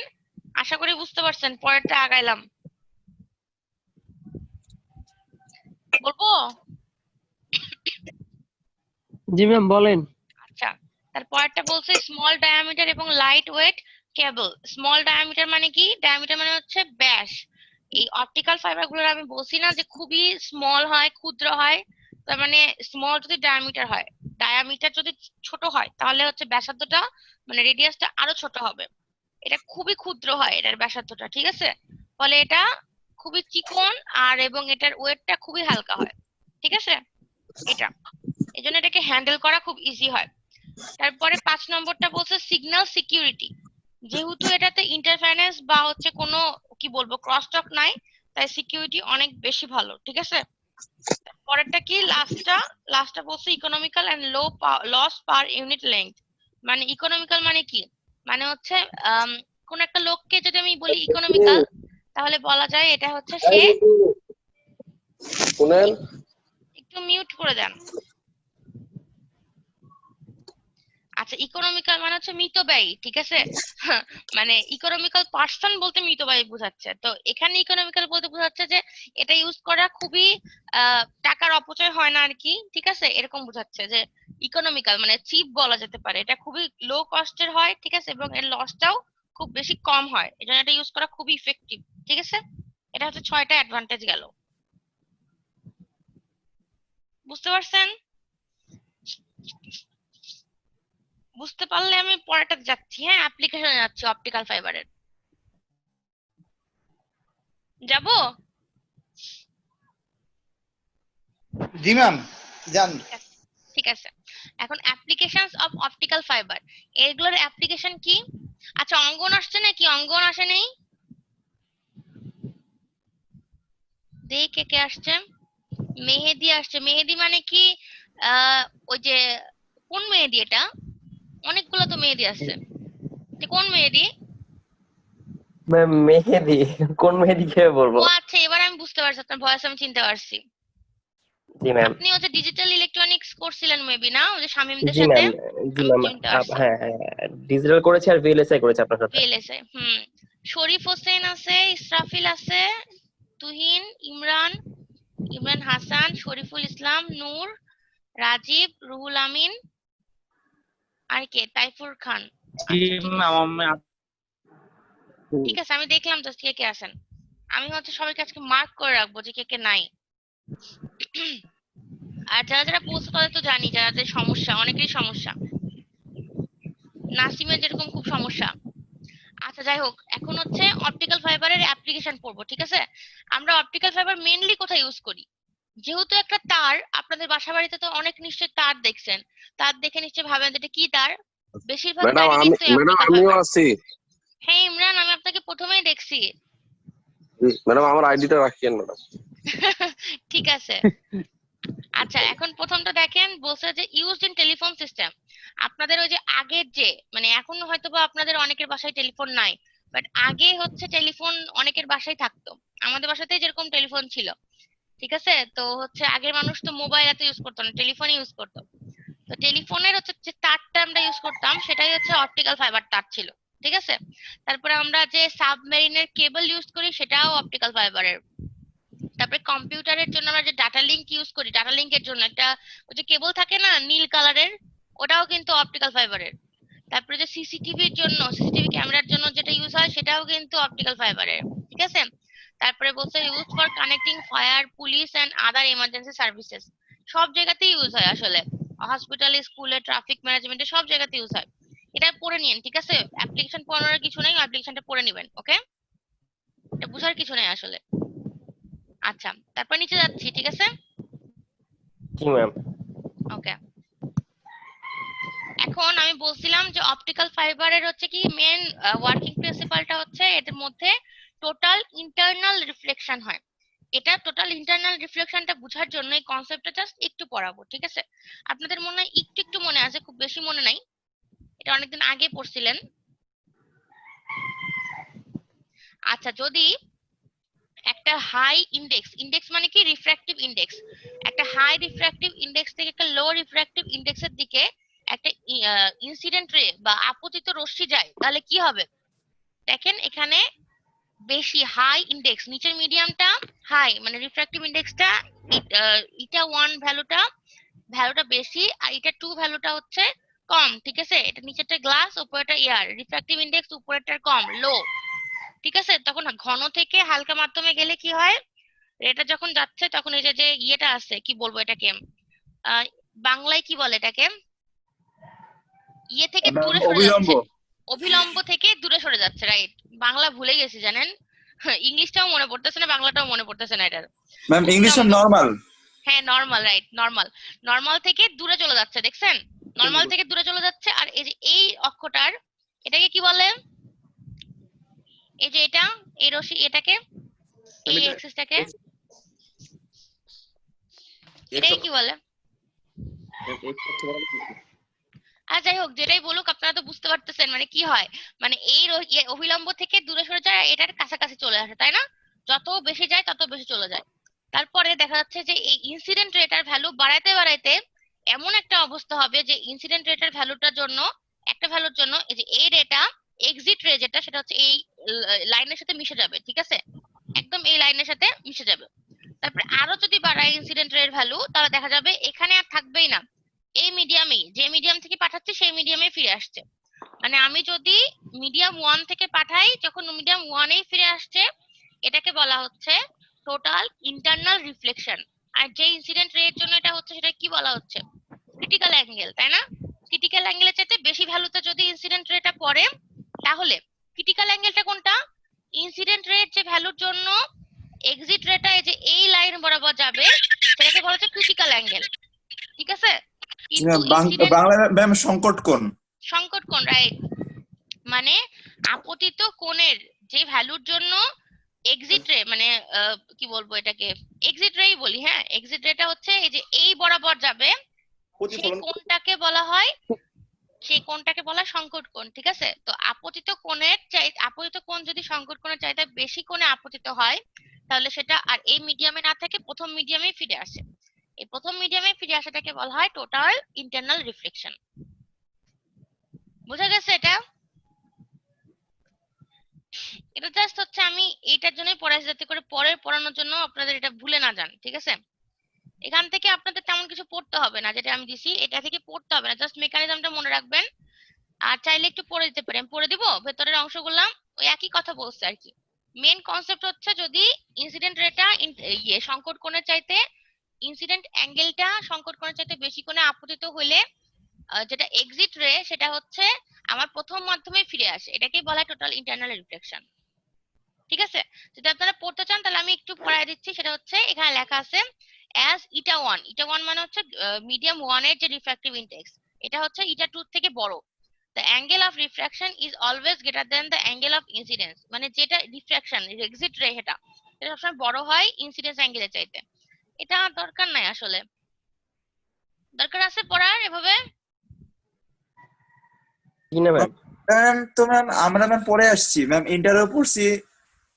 আশা করি বুঝতে পারছেন। পরেরটা আগাইলাম, বলবো? জি ম্যাম বলেন। আচ্ছা, তার পরেরটা বলছে স্মল ডায়ামিটার এবং লাইট ওয়েট কেবল। স্মল ডায়ামিটার মানে কি? ডায়ামিটার মানে হচ্ছে ব্যাস। এই অপটিক্যাল ফাইবার গুলোর আমি বলছি না যে খুবই স্মল হয়, ক্ষুদ্র হয়, তার মানে স্মল যদি ডায়ামিটার হয়, ডায়ামিটার যদি ছোট হয়, তাহলে হচ্ছে ব্যাসার্ধটা মানে রেডিয়াসটা আরো ছোট হবে। এটা খুবই ক্ষুদ্র হয় এটার ব্যাসার্ধটা, ঠিক আছে, ফলে এটা খুবই চিকন আর এবং এটার ওয়েটটা খুবই হালকা হয়। ঠিক আছে, এটা এই জন্য এটাকে হ্যান্ডেল করা খুব ইজি হয়। তারপরে 5 নম্বরটা বলছে সিগন্যাল সিকিউরিটি। যেহেতু এটাতে ইন্টারফারেন্স বা হচ্ছে কোনো কি বলবো ক্রসটক নাই, তাই সিকিউরিটি অনেক বেশি ভালো। ঠিক আছে, পরেরটা কি, লাস্টটা বলছে economical and loss per unit length. মানে ইকোনমিক্যাল মানে কি, মানে হচ্ছে কোন একটা লোককে যদি আমি বলি ইকোনমিক্যাল, তাহলে বলা যায় এটা হচ্ছে সে, একটু মিউট করে দেন। আচ্ছা, ইকোনমিক্যাল মানে হচ্ছে মিতব্যয়ী। ঠিক আছে, মানে ইকোনমিক্যাল পার্সন বলতে মিতব্যয়ী বোঝাচ্ছে। তো এখানে ইকোনমিক্যাল বলতে বোঝাচ্ছে যে এটা ইউজ করা খুবই টাকার অপচয় হয় না আর কি। ঠিক আছে, এরকম বোঝাচ্ছে যে ইকোনমিক্যাল মানে চিপ বলা যেতে পারে, এটা খুবই লো কস্টের হয়। ঠিক আছে, এবং এর লসটাও খুব বেশি কম হয়, এজন্য এটা ইউজ করা খুবই ইফেক্টিভ। ঠিক আছে, এটা হচ্ছে 6টা অ্যাডভান্টেজ গেল। বুঝতে পারছেন? বুঝতে পারলে আমি পরেরটাতে যাচ্ছি। হ্যাঁ, অ্যাপ্লিকেশনে যাচ্ছি অপটিক্যাল ফাইবারের। যাব? জি ম্যাম, যান। ঠিক আছে, ঠিক আছে। এখন অ্যাপ্লিকেশনস অফ অপটিক্যাল ফাইবার, এগুলোর অ্যাপ্লিকেশন কি? আচ্ছা, অঙ্গন আসছে নাকি? অঙ্গন আসে নেই? দেখি কে কে আসছে। মেহেদি আসছে। মেহেদি মানে কি? ওই যে কোন মেহেদি এটা? অনেকগুলো তো মেহেদি আসছে, কোন মেহেদি? ম্যাম মেহেদি, কোন মেহেদি কে বলবো? ও আচ্ছা, এবার আমি বুঝতে পারছি, আপনার ভয়েস আমি চিনতে পারছি। জি ম্যাম। আপনি হচ্ছে ডিজিটাল ইলেকট্রনিক্স করছিলেন মেবি না, ওই যে শামীমদের জি সাথে? ম্যাম। জি আমি ম্যাম। চিনতে পারছি। হ্যাঁ হ্যাঁ, ডিজিটাল করেছে আর ভিএলএসআই করেছে আপনার সাথে। ভিএলএসআই, শরীফ হোসেন আছে, ইসরাফিল আছে, তুহিন, ইমরান, ইমরান হাসান, শরীফুল ইসলাম, নূর, রাজীব, রুহুল আমিন, আর কে, তাইফুর খান। জি আচ্ছা, ঠিক আছে, ম্যাম। ঠিক আছে, আমি দেখলাম জাস্ট কে কে আছেন। আমি হচ্ছে সবাইকে আজকে মার্ক করে রাখবো যে কে কে নাই। আর যারা যারা পোস্ট করে তো জানি যাদের সমস্যা, অনেকেরই সমস্যা। নাসিমের যেরকম খুব সমস্যা। আচ্ছা, যাই হোক, এখন হচ্ছে অপটিক্যাল ফাইবারের অ্যাপ্লিকেশন পড়বো। ঠিক আছে, আমরা অপটিক্যাল ফাইবার মেইনলি কোথায় ইউজ করি? যেহেতু একটা তার, আপনাদের বাসা বাড়িতে তো অনেক নিশ্চয়ই তার দেখছেন, তার দেখে নিশ্চয়ই ভাবেন যে এটা কি তার। বেশিরভাগ তারই কিন্তু অপটিক্যাল ফাইবার। আছি। হ্যাঁ ইমরান, আমি আপনাকে প্রথমেই দেখছি। ম্যাডাম আমার আইডিটা রাখিয়েন ম্যাডাম। ঠিক আছে, আচ্ছা, এখন প্রথমটা দেখেন, বলছে যে ইউজড ইন টেলিফোন সিস্টেম। আপনাদের ওই যে আগের যে মানে এখন হয়তো বা আপনাদের অনেকের বাসায় টেলিফোন নাই, বাট আগে হচ্ছে টেলিফোন অনেকের বাসায় থাকতো। আমাদের বাসাতেই যেরকম টেলিফোন ছিল, ঠিক আছে? তো হচ্ছে আগের মানুষ তো মোবাইল এত ইউজ করতো না, টেলিফোন ইউজ করতো। তো টেলিফোনের হচ্ছে যে তারটা আমরা ইউজ করতাম সেটাই হচ্ছে অপটিক্যাল ফাইবার তার ছিল, ঠিক আছে? তারপরে আমরা যে সাবমেরিনের কেবল ইউজ করি সেটাও অপটিক্যাল ফাইবারের। তারপরে কম্পিউটারের জন্য আমরা যে ডাটা লিংক ইউজ করি, ডাটা লিংকের জন্য একটা ওই যে কেবল থাকে না নীল কালারের, ওটাও কিন্তু অপটিক্যাল ফাইবারের। তারপরে যে সিসিটিভির জন্য, সিসিটিভি ক্যামেরার জন্য যেটা ইউজ হয় সেটাও কিন্তু অপটিক্যাল ফাইবারের, ঠিক আছে? তারপরে বলছে use for connecting fire, police and other emergency services. সব জায়গাতেই ইউজ হয় আসলে, হসপিটালে, স্কুলে, ট্রাফিক ম্যানেজমেন্টে, সব জায়গাতে ইউজ হয়। এটা পড়ে নিন, ঠিক আছে? অ্যাপ্লিকেশন পড়ানোর কিছু নেই, অ্যাপ্লিকেশনটা পড়ে নিবেন, ওকে? এটা বুঝার কিছু নেই আসলে। আচ্ছা, তারপর নিচে যাচ্ছি, ঠিক আছে? জি ম্যাম। ওকে, এখন আমি বলছিলাম যে অপটিক্যাল ফাইবারের হচ্ছে কি মেন ওয়ার্কিং প্রিন্সিপালটা হচ্ছে এদের মধ্যে টোটাল ইন্টারনাল রিফ্লেকশন হয়। এটা টোটাল ইন্টারনাল রিফ্লেকশনটা বোঝার জন্য এই কনসেপ্টটা জাস্ট একটু পড়াবো, ঠিক আছে? আপনাদের মনে হয় একটু একটু মনে আছে, খুব বেশি মনে নাই, এটা অনেকদিন আগে পড়ছিলেন। আচ্ছা, যদি একটা হাই ইন্ডেক্স, ইন্ডেক্স মানে কি রিফ্র্যাক্টিভ ইন্ডেক্স, একটা হাই রিফ্র্যাক্টিভ ইন্ডেক্স থেকে একটা লো রিফ্র্যাক্টিভ ইন্ডেক্সের দিকে একটা ইনসিডেন্ট রে বা আপতিত রশ্মি যায়, তাহলে কি হবে? দেখেন এখানে বেশি হাই ইন্ডেক্স, নিচের মিডিয়ামটা হাই মানে রিফ্র্যাক্টিভ ইন্ডেক্সটা এটা 1 ভ্যালুটা বেশি, আর এটা 2 ভ্যালুটা হচ্ছে কম, ঠিক আছে? এটা নিচেরটা গ্লাস, উপরেরটা এয়ার, রিফ্র্যাক্টিভ ইন্ডেক্স উপরেরটার কম, লো, ঠিক আছে? তখন ঘন থেকে হালকা মাধ্যমে গেলে কি হয়, এটা যখন যাচ্ছে তখন এই যে যে ইয়েটা আছে, কি বলবো এটাকে, আহ বাংলায় কি বলে এটাকে, ইয়ে থেকে দূরে সরে অবিলম্ব। যাচ্ছে, অভিলম্ব থেকে দূরে সরে যাচ্ছে, রাইট? বাংলা ভুলে গেছি জানেন, ইংলিশটাও মনে পড়তেছে না, বাংলাটাও মনে পড়তেছে না এটার। ম্যাম ইংলিশে অভিলম্ব, নরমাল। হ্যাঁ নর্মাল, রাইট, নর্মাল। নর্মাল থেকে দূরে চলে যাচ্ছে, দেখছেন? নর্মাল থেকে দূরে চলে যাচ্ছে। আর এই যে এই অক্ষটার, এটাকে কি বলে? এই যে এটা, এই রশ্মি, এটাকে, এই এক্সিসটাকে, এটাকে কি বলে? আর যাই হোক, যেটাই বলুক আপনারা তো বুঝতে পারতেছেন মানে কি হয়, মানে এই অভিলম্ব থেকে দূরে সরে যায়, এটার কাছাকাছি চলে আসে, তাই না? যত বেশি যায় তত বেশি চলে যায়। তারপরে দেখা যাচ্ছে যে এই ইনসিডেন্ট রেটার ভ্যালু বাড়াইতে বাড়াইতে এমন একটা অবস্থা হবে যে ইনসিডেন্ট রেটার ভ্যালুটার জন্য, একটা ভ্যালুর জন্য এই যে এই রেটা এক্সিট রে যেটা, সেটা হচ্ছে এই লাইনের সাথে মিশে যাবে, ঠিক আছে? একদম এই লাইনের সাথে মিশে যাবে। তারপরে আরো যদি বাড়ায় ইনসিডেন্ট রের ভ্যালু, তাহলে দেখা যাবে এখানে আর থাকবেই না, এই মিডিয়ামেই, যে মিডিয়াম থেকে পাঠাচ্ছি সেই মিডিয়ামে ফিরে আসছে। মানে আমি যদি মিডিয়াম 1 থেকে পাঠাই, যখন মিডিয়াম 1-এই ফিরে আসছে, এটাকে বলা হচ্ছে টোটাল ইন্টারনাল রিফ্লেকশন। আর যে ইনসিডেন্ট রে এর জন্য এটা হচ্ছে, সেটা কি বলা হচ্ছে? ক্রিটিক্যাল অ্যাঙ্গেল, তাই না? ক্রিটিক্যাল অ্যাঙ্গেলের চাইতে বেশি ভ্যালুতে যদি ইনসিডেন্ট রেটা পড়ে, তাহলে ক্রিটিক্যাল অ্যাঙ্গেলটা কোনটা? ইনসিডেন্ট রেট যে ভ্যালুর জন্য এক্সিট রেটা এই যে এই লাইন বরাবর যাবে, সেটাকে বলা হচ্ছে ক্রিটিক্যাল অ্যাঙ্গেল, ঠিক আছে? কিন্তু ইনসিডেন্ট, বাংলা ম্যাম সংকট কোণ। সংকট কোণ, রাইট, মানে আপতিত কোণের যে ভ্যালুর জন্য এক্সিট রে মানে কি বলবো এটাকে, এক্সিট রেই বলি, হ্যাঁ এক্সিট রেটা হচ্ছে এই যে এই বরাবর যাবে, সেই প্রতিফলন কোণটাকে বলা হয়, সেই কোণটাকে বলা হয় সংকট কোণ, ঠিক আছে? তো আপতিত কোণের চাই, আপতিত কোণ যদি সংকট কোণের চাইতে বেশি কোণে আপতিত হয়, তাহলে সেটা আর এই মিডিয়ামে না থেকে প্রথম মিডিয়ামে ফিরে আসে। এই প্রথম মিডিয়ামে ফিরে আসাটাকে বলা হয় টোটাল ইন্টারনাল রিফ্লেকশন। বুঝা গেছে এটা? এটা জাস্ট হচ্ছে আমি এইটার জন্যই পড়াইছি, যাতে করে পরের পড়ানোর জন্য আপনাদের এটা ভুলে না যান, ঠিক আছে? এখান থেকে আপনাদের তেমন কিছু পড়তে হবে না, যেটা আমি দিছি এটা থেকে পড়তে হবে না, জাস্ট মেকানিজমটা মনে রাখবেন। আর চাইলে একটু পড়ে দিতে পারি, আমি পড়ে দিব ভেতরের অংশগুলো, ওই একই কথা বলছে আর কি। মেন কনসেপ্ট হচ্ছে যদি ইনসিডেন্ট রেটা ইয়ে সংকট কোণের চাইতে, ইনসিডেন্ট অ্যাঙ্গেলটা সংকট কোণের চাইতে বেশি কোণে আপতিত হলে যেটা এক্সিট রে, সেটা হচ্ছে আমার প্রথম মাধ্যমে ফিরে আসে, এটাকেই বলা হয় টোটাল ইন্টারনাল রিফ্লেকশন, ঠিক আছে? যদি আপনারা পড়তে চান তাহলে আমি একটু পড়ায় দিচ্ছি। সেটা হচ্ছে এখানে লেখা আছে অ্যাজ ইটা 1, ইটা 1 মানে হচ্ছে মিডিয়াম 1 এর যে রিফ্র্যাক্টিভ ইনডেক্স, এটা হচ্ছে ইটা 2 থেকে বড়। The angle of refraction is always greater than the angle of incidence, মানে যেটা রিফ্র্যাকশন এক্সিট রে, এটা সবসময় বড় হয় ইনসিডেন্স অ্যাঙ্গেলের চাইতে। এটা দরকার নাই আসলে, দরকার আছে পড়ার এভাবে? কি না ম্যাম? ম্যাম তো ম্যাম আমরা ম্যাম পড়ে আসছি ম্যাম, ইন্টারও পড়ছি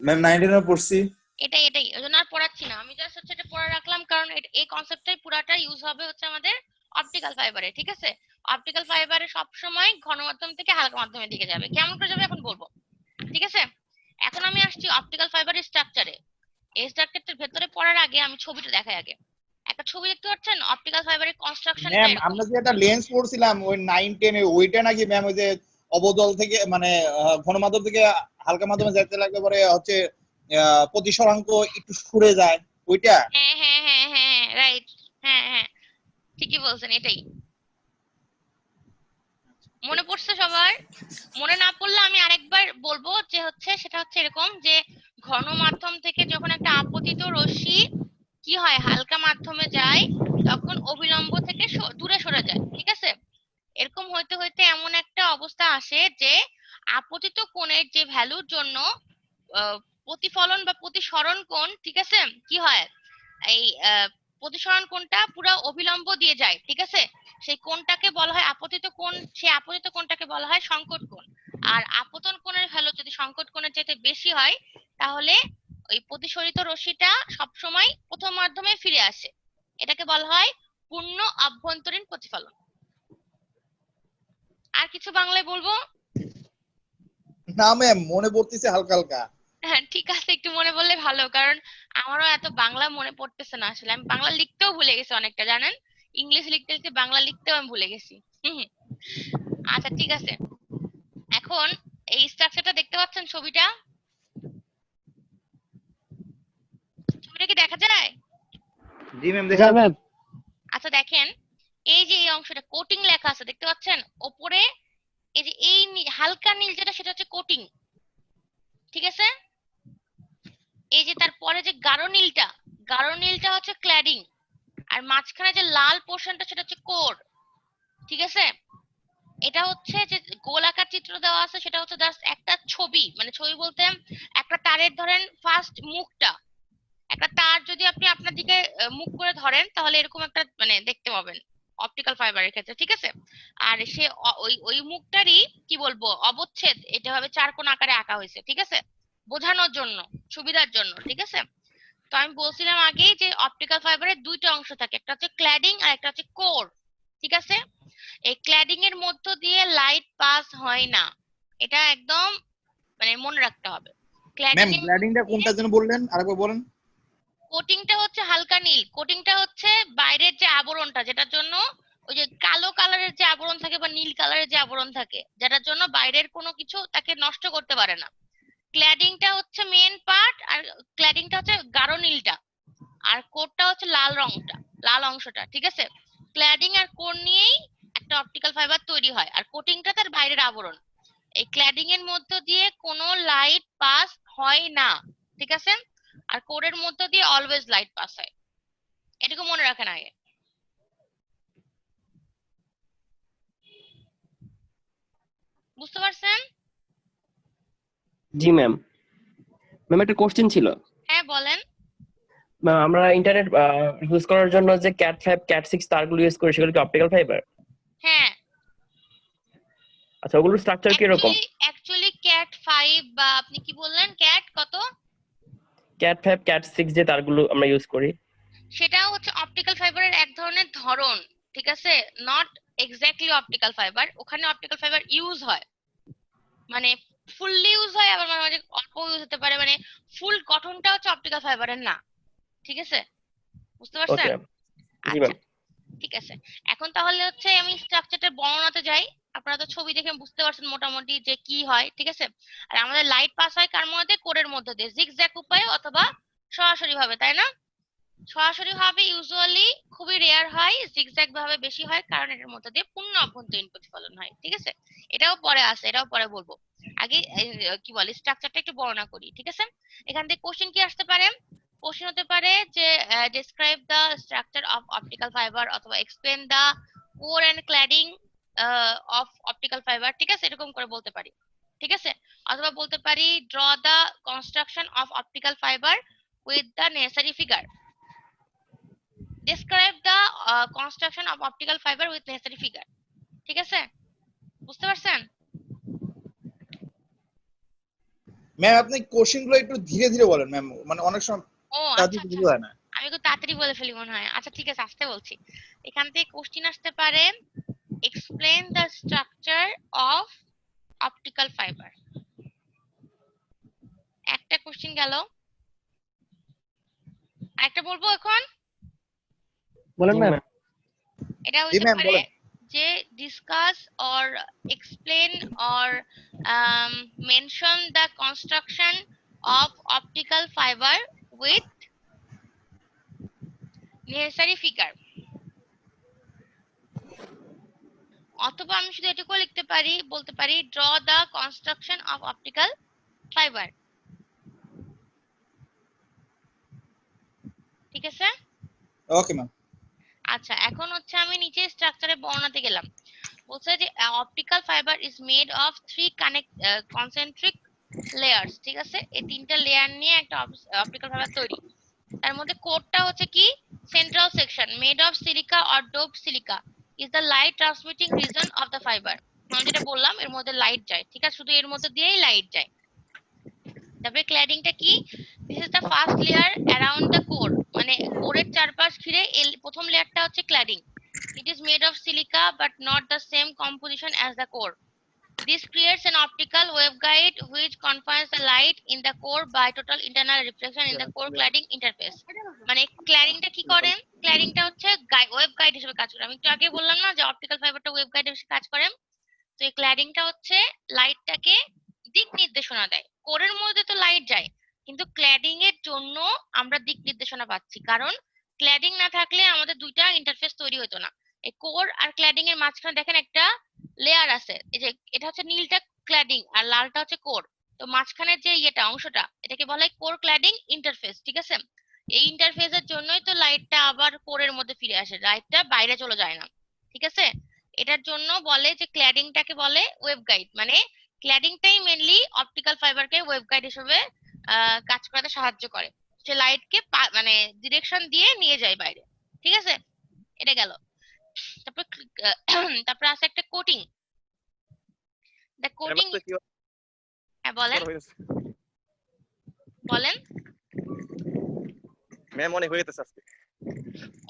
ম্যাম, 9-10ও পড়ছি। এটাই ওই জন্য আর পড়াচ্ছি না, আমি জাস্ট হচ্ছে এটা পড়ে রাখলাম কারণ এই কনসেপ্টটাই পুরাটা ইউজ হবে হচ্ছে আমাদের অপটিক্যাল ফাইবারে। ঠিক আছে, অপটিক্যাল ফাইবারে সবসময় ঘন মাধ্যম থেকে হালকা মাধ্যমের দিকে যাবে। কেমন করে যাবে এখন বলবো, ঠিক আছে? এখন আমি আসছি অপটিক্যাল ফাইবারের স্ট্রাকচারে। এই স্ট্রাকচারটার ভেতরে পড়ার আগে আমি ছবিটা দেখাই আগে। একটা ছবি দেখতে পাচ্ছেন অপটিক্যাল ফাইবারের কনস্ট্রাকশনটা ম্যাম এরকম। আমরা যে একটা লেন্স পড়ছিলাম ওই 9-10 ওইটা নাকি ম্যাম ওই যে অবতল থেকে মানে ঘন মাধ্যম থেকে হালকা মাধ্যমে যাইতে লাগলে পরে হচ্ছে প্রতিসরাঙ্ক একটু সরে যায় ওইটা। হ্যাঁ রাইট, হ্যাঁ ঠিকই বলছেন, এটাই মনে পড়ছে সবার? মনে না পড়লে আমি আরেকবার বলবো যে হচ্ছে সেটা হচ্ছে এরকম যে ঘন মাধ্যম থেকে যখন একটা আপতিত রশ্মি কি হয় হালকা মাধ্যমে যায় তখন অভিলম্ব থেকে দূরে সরে যায়। ঠিক আছে, এরকম হইতে হইতে এমন একটা অবস্থা আসে যে আপতিত কোণের যে ভ্যালুর জন্য আহ, প্রতিফলন বা প্রতিসরণ কোণ, ঠিক আছে, কি হয় এই প্রতিসরণ কোণটা পুরো অভিলম্ব দিয়ে যায়। ঠিক আছে, সেই কোণটাকে বলা হয় আপতিত কোণ, সেই আপতিত কোণটাকে বলা হয় সংকট কোণ। আর আপতন কোণের ভ্যালু যদি সংকট কোণের চাইতে বেশি হয় তাহলে ওই প্রতিসরিত রশ্মিটা সবসময় প্রথম মাধ্যমে ফিরে আসে। এটাকে বলা হয় পূর্ণ আভ্যন্তরীণ প্রতিফলন। আর কিছু বাংলায় বলবো? না ম্যাম মনে পড়তেছে হালকা হালকা। হ্যাঁ ঠিক আছে, একটু মনে পড়লে ভালো, কারণ আমারও এত বাংলা মনে পড়তেছে না আসলে। আমি বাংলা লিখতেও ভুলে গেছি অনেকটা, জানেন, ইংলিশ লিখতে লিখতে বাংলা লিখতেও আমি ভুলে গেছি। হুম হুম। আচ্ছা ঠিক আছে, এখন এই স্ট্রাকচারটা দেখতে পাচ্ছেন ছবিটা? ছবিটা কি দেখা যায়? জি ম্যাম দেখা ম্যাম আচ্ছা দেখেন, এই যে এই অংশটা কোটিং লেখা আছে দেখতে পাচ্ছেন ওপরে, এই যে এই হালকা নীল যেটা সেটা হচ্ছে কোটিং। ঠিক আছে, এই যে তারপরে যে গাঢ় নীলটা হচ্ছে ক্ল্যাডিং, আর মাঝখানে যে লাল পোর্শনটা সেটা হচ্ছে কোর। ঠিক আছে, এটা হচ্ছে যে গোলাকার চিত্র দেওয়া আছে সেটা হচ্ছে জাস্ট একটা ছবি, মানে ছবি বলতে একটা তারের ধরেন ফার্স্ট মুখটা, একটা তার যদি আপনি আপনার দিকে মুখ করে ধরেন তাহলে এরকম একটা মানে দেখতে পাবেন অপটিক্যাল ফাইবারের ক্ষেত্রে। ঠিক আছে, আর সে ওই ওই মুখটারই কি বলবো অবচ্ছেদ এটা ভাবে চার কোণ আকারে আঁকা হয়েছে। ঠিক আছে, বোঝানোর জন্য, সুবিধার জন্য। ঠিক আছে, তো আমি বলছিলাম আগেই যে অপটিক্যাল ফাইবারের দুইটা অংশ থাকে, একটা হচ্ছে ক্ল্যাডিং আর একটা হচ্ছে কোর। ঠিক আছে, এই ক্ল্যাডিং এর মধ্য দিয়ে লাইট পাস হয় না, এটা একদম মানে মনে রাখতে হবে। ম্যাম ক্ল্যাডিং এর গ্ল্যাডিংটা কোনটা যেন বললেন আরেকবার বলেন। কোটিংটা হচ্ছে হালকা নীল, কোটিংটা হচ্ছে বাইরের যে আবরণটা যেটার জন্য ওই যে কালো কালারের যে আবরণ থাকে বা নীল কালারের যে আবরণ থাকে যেটার জন্য বাইরের কোনো কিছু তাকে নষ্ট করতে পারে না। ক্ল্যাডিংটা হচ্ছে মেন পার্ট, আর ক্ল্যাডিংটা হচ্ছে গাঢ় নীলটা, আর কোরটা হচ্ছে লাল রংটা, লাল অংশটা। ঠিক আছে, ক্ল্যাডিং আর কোর নিয়েই একটা অপটিক্যাল ফাইবার তৈরি হয়, আর কোটিংটা তার বাইরের আবরণ। এই ক্ল্যাডিং এর মধ্য দিয়ে কোনো লাইট পাস হয় না। ঠিক আছে, আর কোরের মধ্য দিয়ে অলওয়েজ লাইট পাস হয়, এটুকু মনে রাখেন আগে। বুঝতে পারছেন? জি ম্যাম। ম্যাম একটা কোশ্চেন ছিল। হ্যাঁ বলেন। ম্যাম আমরা ইন্টারনেট ইউজ করার জন্য যে ক্যাট 5 ক্যাট 6 তারগুলো ইউজ করি সেগুলো কি অপটিক্যাল ফাইবার? হ্যাঁ, আচ্ছা ওগুলোর স্ট্রাকচার কি রকম? অ্যাকচুয়ালি ক্যাট 5 বা আপনি কি বললেন ক্যাট কত, ক্যাট 5 ক্যাট 6 যে তারগুলো আমরা ইউজ করি। সেটাও হচ্ছে অপটিক্যাল ফাইবারের এক ধরনের ধরন। ঠিক আছে, নট এক্স্যাক্টলি অপটিক্যাল ফাইবার, ওখানে অপটিক্যাল ফাইবার ইউজ হয়, মানে ফুললি ইউজ হয়, আবার মাঝে মাঝে অল্প ইউজ হতে পারে, মানে ফুল গঠনটা হচ্ছে অপটিক্যাল ফাইবারের না। ঠিক আছে, বুঝতে পারছেন? ওকে। জি আচ্ছা ম্যাম। ঠিক আছে, এখন তাহলে হচ্ছে আমি স্ট্রাকচারটার বর্ণনাতে যাই। আপনারা তো ছবি দেখে বুঝতে পারছেন মোটামুটি যে কি হয়। ঠিক আছে, আর আমাদের লাইট পাস হয় কার মধ্যে, কোরের মধ্যে দিয়ে, জিগজ্যাগ উপায়ে অথবা সরাসরি ভাবে, তাই না? সরাসরি ভাবে ইউজুয়ালি খুবই রেয়ার হয়, জিগজ্যাগ ভাবে বেশি হয়, কারণ এটার মধ্যে দিয়ে পূর্ণ অভ্যন্তরীণ প্রতিফলন হয়। ঠিক আছে, এটাও পরে আসে, এটাও পরে বলবো। আগে কি বলে স্ট্রাকচারটা একটু বর্ণনা করি। ঠিক আছে, এখান থেকে কোশ্চেন কি আসতে পারে? কোশ্চেন হতে পারে যে describe the structure of optical fibre অথবা explain the core and cladding of optical fibre. ঠিক আছে, এরকম করে বলতে পারি। ঠিক আছে, অথবা বলতে পারি draw the construction of optical fibre with the necessary figure. describe the construction of optical fiber with necessary figure। ঠিক আছে, বুঝতে পারছেন? ম্যাম আপনি কোশ্চেন গুলো একটু ধীরে ধীরে বলেন ম্যাম, মানে অনেক সময় ও তাড়াতাড়ি আচ্ছা বুঝতে হয় না। আমি একটু তাড়াতাড়ি বলে ফেলি মনে হয়। আচ্ছা ঠিক আছে, আস্তে বলছি। এখান থেকে কোশ্চিন আসতে পারে, explain the structure of optical fibre. একটা কোশ্চিন গেল, আরেকটা বলবো এখন। বলেন জি ম্যাম। ম্যাম। এটা জি হইতে ম্যাম পারে বলেন। যে discuss or explain or mention the construction of optical fibre with necessary figure. অথবা আমি শুধু এটুকু লিখতে পারি, বলতে পারি draw the construction of optical fibre. ঠিক আছে। Okay ma'am. আচ্ছা এখন হচ্ছে আমি নিচে স্ট্রাকচারে বর্ণনাতে গেলাম। বলছে যে optical fibre is made of 3 concentric layers. ঠিক আছে, এই তিনটা লেয়ার নিয়ে একটা অপটিক্যাল ফাইবার তৈরি। তার মধ্যে কোরটা হচ্ছে কি, central section made of silica or doped silica is the light transmitting reason of the fibre. আমি যেটা বললাম এর মধ্যে লাইট যায়, ঠিক আছে, শুধু এর মধ্যে দিয়েই লাইট যায়। তারপরে ক্ল্যাডিংটা কি, this is the first layer around the core, মানে কোরের চারপাশ ঘিরে প্রথম লেয়ারটা হচ্ছে cladding. It is made of silica but not the same composition as the core. This creates an optical waveguide which confines the light in the core by total internal reflection in the core cladding interface. মানে ক্ল্যাডিংটা কি করে, ক্ল্যাডিংটা হচ্ছে waveguide হিসেবে কাজ করে। আমি একটু আগে বললাম না যে অপটিক্যাল ফাইবারটা ওয়েভগাইড হিসেবে কাজ করে। তো এই ক্ল্যাডিংটা হচ্ছে লাইটটাকে দিক নির্দেশনা দেয়। কোরের মধ্যে তো লাইট যায়, কিন্তু ক্ল্যাডিং এর জন্য আমরা দিক নির্দেশনা পাচ্ছি, কারণ ক্ল্যাডিং না থাকলে আমাদের দুইটা ইন্টারফেস তৈরি হতো না। এই কোর আর ক্ল্যাডিং এর মাঝখানে দেখেন একটা লেয়ার আছে, এই যে এটা হচ্ছে নীলটা ক্ল্যাডিং আর লালটা হচ্ছে কোর। তো মাঝখানের যে ইয়েটা অংশটা এটাকে বলা হয় কোর ক্ল্যাডিং ইন্টারফেস। ঠিক আছে, এই ইন্টারফেসের জন্যই তো লাইটটা আবার কোরের মধ্যে ফিরে আসে, লাইটটা বাইরে চলে যায় না। ঠিক আছে, এটার জন্য বলে যে ক্ল্যাডিংটাকে বলে ওয়েভগাইড, মানে ক্ল্যাডিংটাই মেইনলি অপটিক্যাল ফাইবারকে ওয়েভগাইড হিসেবে কাজ করাতে সাহায্য করে। সে লাইটকে মানে ডিরেকশন দিয়ে নিয়ে যায় বাইরে। ঠিক আছে, এটা গেল। তারপর তারপর আছে একটা কোটিং। দ্য কোটিং, হ্যাঁ বলেন বলেন। ম্যাম অনেক হয়ে গেছে আজকে।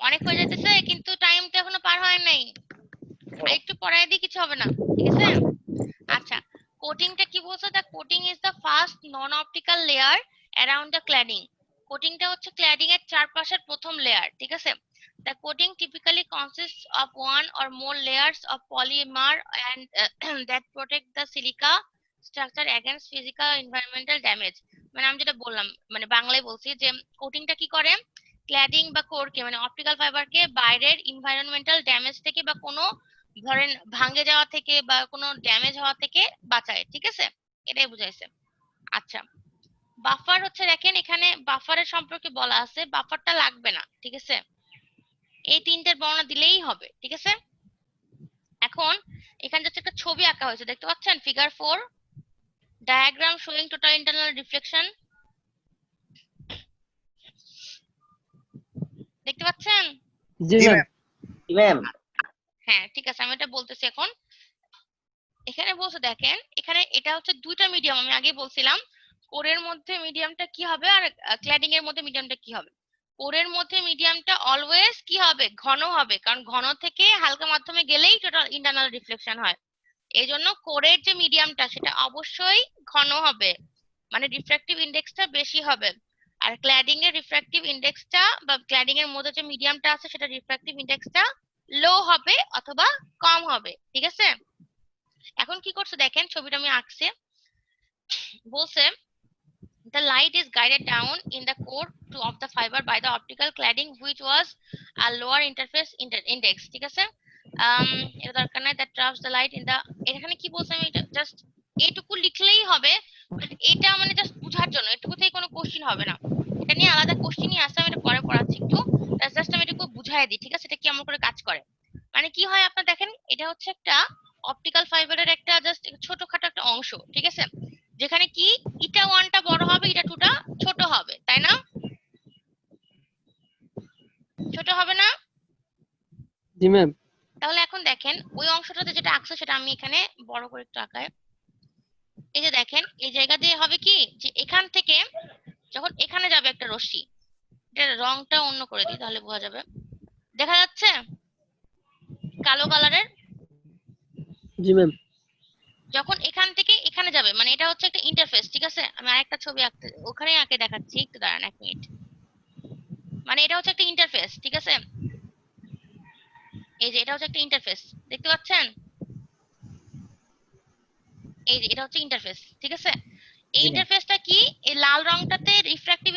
অনেক হয়ে যাইতেছে কিন্তু টাইম তো এখনো পার হয় নাই, আর একটু পড়ায় দিই, কিছু হবে না। ঠিক আছে, আচ্ছা কোটিংটা কি বলছো, the coating is the first non optical layer around the cladding. কোটিংটা হচ্ছে ক্ল্যাডিং এর চারপাশের প্রথম লেয়ার। ঠিক আছে, the coating typically consists of one or more layers of polymer and that protect the silica structure against physical environmental damage. মানে আমি যেটা বললাম, মানে বাংলায় বলছি যে কোটিংটা কি করে, ক্ল্যাডিং বা কোরকে মানে অপটিক্যাল ফাইবারকে বাইরের এনভায়রনমেন্টাল ড্যামেজ থেকে বা কোনো ধরেন ভাঙে যাওয়া থেকে বা কোনো ড্যামেজ হওয়া থেকে বাঁচায়। ঠিক আছে, এটাই বুঝাইছে। আচ্ছা বাফার হচ্ছে, দেখেন এখানে বাফারের সম্পর্কে বলা আছে, বাফারটা লাগবে না। ঠিক আছে, এই তিনটের বর্ণনা দিলেই হবে। ঠিক আছে, এখন এখানে যাচ্ছে একটা ছবি আঁকা হয়েছে, দেখতে পাচ্ছেন figure 4, diagram showing total internal reflection. দেখতে পাচ্ছেন? জি জি ম্যাম। ম্যাম। হ্যাঁ ঠিক আছে, আমি এটা বলতেছি এখন। এখানে বলছে দেখেন, এখানে এটা হচ্ছে দুইটা মিডিয়াম, আমি আগেই বলছিলাম কোরের মধ্যে মিডিয়ামটা কি হবে আর ক্ল্যাডিং এর মধ্যে মিডিয়ামটা কি হবে। কোরের মধ্যে মিডিয়ামটা অলওয়েজ কি হবে, ঘন হবে, কারণ ঘন থেকে হালকা মাধ্যমে গেলেই টোটাল ইন্টারনাল রিফ্লেকশন হয়। এই জন্য কোরের যে মিডিয়ামটা সেটা অবশ্যই ঘন হবে, মানে রিফ্র্যাক্টিভ ইন্ডেক্সটা বেশি হবে। আর ক্ল্যাডিং এর রিফ্র্যাক্টিভ ইন্ডেক্সটা বা ক্ল্যাডিং এর মধ্যে যে মিডিয়ামটা আছে সেটা রিফ্র্যাক্টিভ ইন্ডেক্সটা লো হবে অথবা কম হবে। ঠিক আছে, এখন কি করছে দেখেন, ছবিটা আমি আঁকছি। বলছে the light is guided down in the core of the fiber by the optical cladding which was a lower interface index. ঠিক আছে, এটা দরকার নাই, that traps the light in the, এখানে কি বলছে আমি এটা জাস্ট এটুকু লিখলেই হবে, বাট এটা মানে জাস্ট বোঝার জন্য, এটুকু থেকে কোনো কোশ্চেন হবে না। এটা নিয়ে আলাদা কোশ্চেনই আছে, আমি এটা পরে পড়াচ্ছি একটু, জাস্ট আমি এটুকু বুঝাই দিই। ঠিক আছে, এটা কেমন করে কাজ করে। মানে কি হয় আপনার দেখেন, এটা হচ্ছে একটা অপটিক্যাল ফাইবারের একটা জাস্ট ছোটখাটো একটা অংশ। ঠিক আছে, যেখানে কি ইটা 1টা বড় হবে, ইটা 2টা ছোট হবে, তাই না? ছোট হবে না? জি ম্যাম। তাহলে এখন দেখেন ওই অংশটাতে যেটা আঁকছে সেটা আমি এখানে বড় করে একটু আঁকাই। এই যে দেখেন এই জায়গা দিয়ে হবে কি যে এখান থেকে যখন এখানে যাবে একটা রশ্মি, এটার রংটা অন্য করে দিই তাহলে বোঝা যাবে। দেখা যাচ্ছে কালো কালারের? জি ম্যাম। যখন এখান থেকে এখানে যাবে মানে এটা হচ্ছে একটা ইন্টারফেস, ঠিক আছে? আমি আরেকটা ছবি আঁকতে ওখানে আঁকে দেখাচ্ছি, একটু দাঁড়ান 1 মিনিট। মানে এটা হচ্ছে একটা ইন্টারফেস, ঠিক আছে? এই যে এটা হচ্ছে একটা ইন্টারফেস, দেখতে পাচ্ছেন? এই যে এটা হচ্ছে ইন্টারফেস, ঠিক আছে? এই ইন্টারফেসটা কি, এই লাল রংটাতে রিফ্র্যাক্টিভ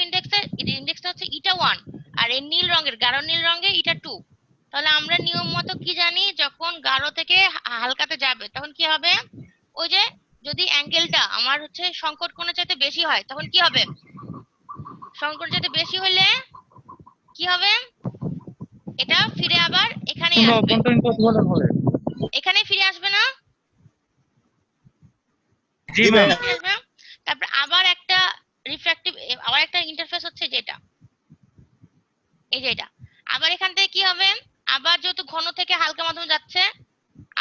ইন্ডেক্সটা হচ্ছে ইটা 1, আর এই নীল রঙের গাঢ় নীল রঙে ইটা 2। তাহলে আমরা নিয়ম মতো কি জানি, যখন গাঢ় থেকে হালকাতে যাবে তখন কি হবে, ওই যে যদি অ্যাঙ্গেলটা আমার হচ্ছে সংকট কোণের চাইতে বেশি হয় তখন কি হবে, সংকট চাইতে বেশি হলে কি হবে, এটা ফিরে আবার এখানেই শূন্য আসবে, অভ্যন্তরীণ প্রতিফলন হলে। এখানে ফিরে আসবে না? জি জি ম্যাম। ম্যাম। ফিরে আসবে। তারপর আবার একটা রিফ্র্যাক্টিভ, আবার একটা ইন্টারফেস হচ্ছে যেটা এই যে এটা। আবার এখান থেকে কি হবে, আবার যেহেতু ঘন থেকে হালকা মাধ্যমে যাচ্ছে,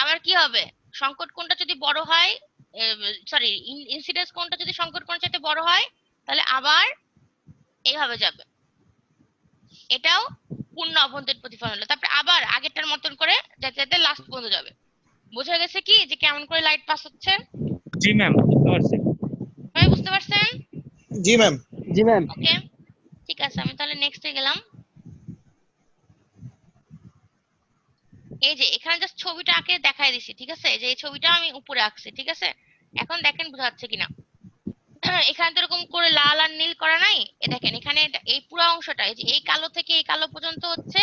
আবার কি হবে, সংকট কোণটা যদি বড় হয়, সরি ইনসিডেন্স কোণটা যদি সংকট কোণের চাইতে বড় হয় তাহলে আবার এইভাবে যাবে, এটাও পূর্ণ অভ্যন্তরীণ প্রতিফলন হলো। তারপর আবার আগেরটার মতন করে যেতে যেতে লাস্ট পর্যন্ত যাবে। বোঝা গেছে কি যে কেমন করে লাইট পাস হচ্ছে? জি ম্যাম, বুঝতে পারছি। সবাই বুঝতে পারছেন? জি ম্যাম। জি ম্যাম। ওকে, ঠিক আছে, আমি তাহলে নেক্সটে গেলাম। এই যে এখানে জাস্ট ছবিটা আঁকে দেখাই দিছি, ঠিক আছে? যে এই ছবিটা আমি উপরে আঁকছি, ঠিক আছে? এখন দেখেন বোঝা যাচ্ছে কিনা। এখানে তো এরকম করে লাল আর নীল করা নাই, এ দেখেন এখানে এই পুরো অংশটা, এই যে এই কালো থেকে এই কালো পর্যন্ত হচ্ছে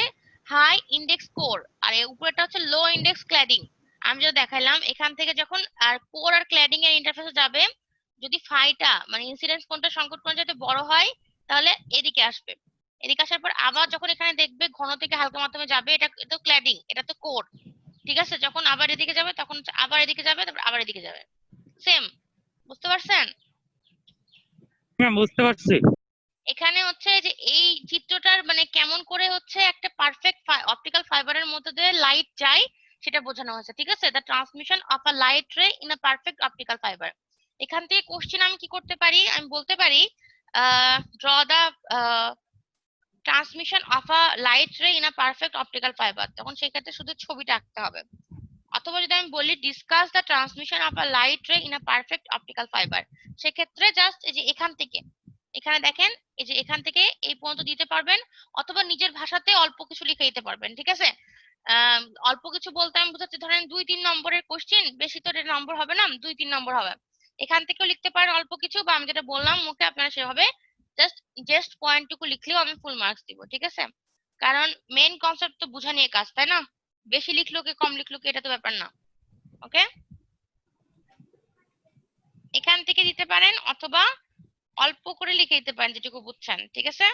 হাই ইন্ডেক্স কোর, আর এই উপরেটা হচ্ছে লো ইন্ডেক্স ক্ল্যাডিং। আমি যেটা দেখাইলাম এখান থেকে যখন আর কোর আর ক্ল্যাডিং এর ইন্টারফেসে যাবে, যদি ফাইটা মানে ইনসিডেন্স কোণটা সংকট কোণ যাতে বড় হয় তাহলে এদিকে আসবে। এদিকে আসার পর আবার যখন এখানে দেখবে ঘন থেকে হালকা মাধ্যমে যাবে, এটা তো ক্ল্যাডিং, এটা তো কোর, ঠিক আছে? যখন আবার এদিকে যাবে তখন হচ্ছে আবার এদিকে যাবে, তারপর আবার এদিকে যাবে, সেম। বুঝতে পারছেন? ম্যাম বুঝতে পারছি। এখানে হচ্ছে যে এই চিত্রটার মানে কেমন করে হচ্ছে একটা পারফেক্ট অপটিক্যাল ফাইবারের মধ্যে দিয়ে লাইট যায় সেটা বোঝানো হয়েছে, ঠিক আছে? The transmission of a light ray in a perfect optical fibre. এখান থেকে কোশ্চেন আমি কি করতে পারি, আমি বলতে পারি draw the transmission of a light ray in a perfect optical fibre, তখন সেক্ষেত্রে শুধু ছবিটা আঁকতে হবে। অথবা যদি আমি বলি discuss the transmission of a light ray in a perfect optical fibre, সেক্ষেত্রে জাস্ট এই যে এখান থেকে এখানে দেখেন এই যে এখান থেকে এই পর্যন্ত দিতে পারবেন, অথবা নিজের ভাষাতে অল্প কিছু লিখে দিতে পারবেন, ঠিক আছে? অল্প কিছু বলতে আমি বোঝাচ্ছি ধরেন 2-3 নম্বরের কোশ্চেন, বেশি তো এর নম্বর হবে না, 2-3 নম্বর হবে। এখান থেকেও লিখতে পারেন অল্প কিছু, বা আমি যেটা বললাম মুখে আপনারা সেভাবে জাস্ট জাস্ট পয়েন্টটুকু লিখলেও আমি ফুল মার্কস দিব, ঠিক আছে? কারণ মেইন কনসেপ্ট তো বোঝা নিয়ে কাজ, তাই না? বেশি লিখলো কি কম লিখলো কি এটা তো ব্যাপার না। ওকে, এখান থেকে দিতে পারেন অথবা অল্প করে লিখে দিতে পারেন যেটুকু বুঝছেন, ঠিক আছে?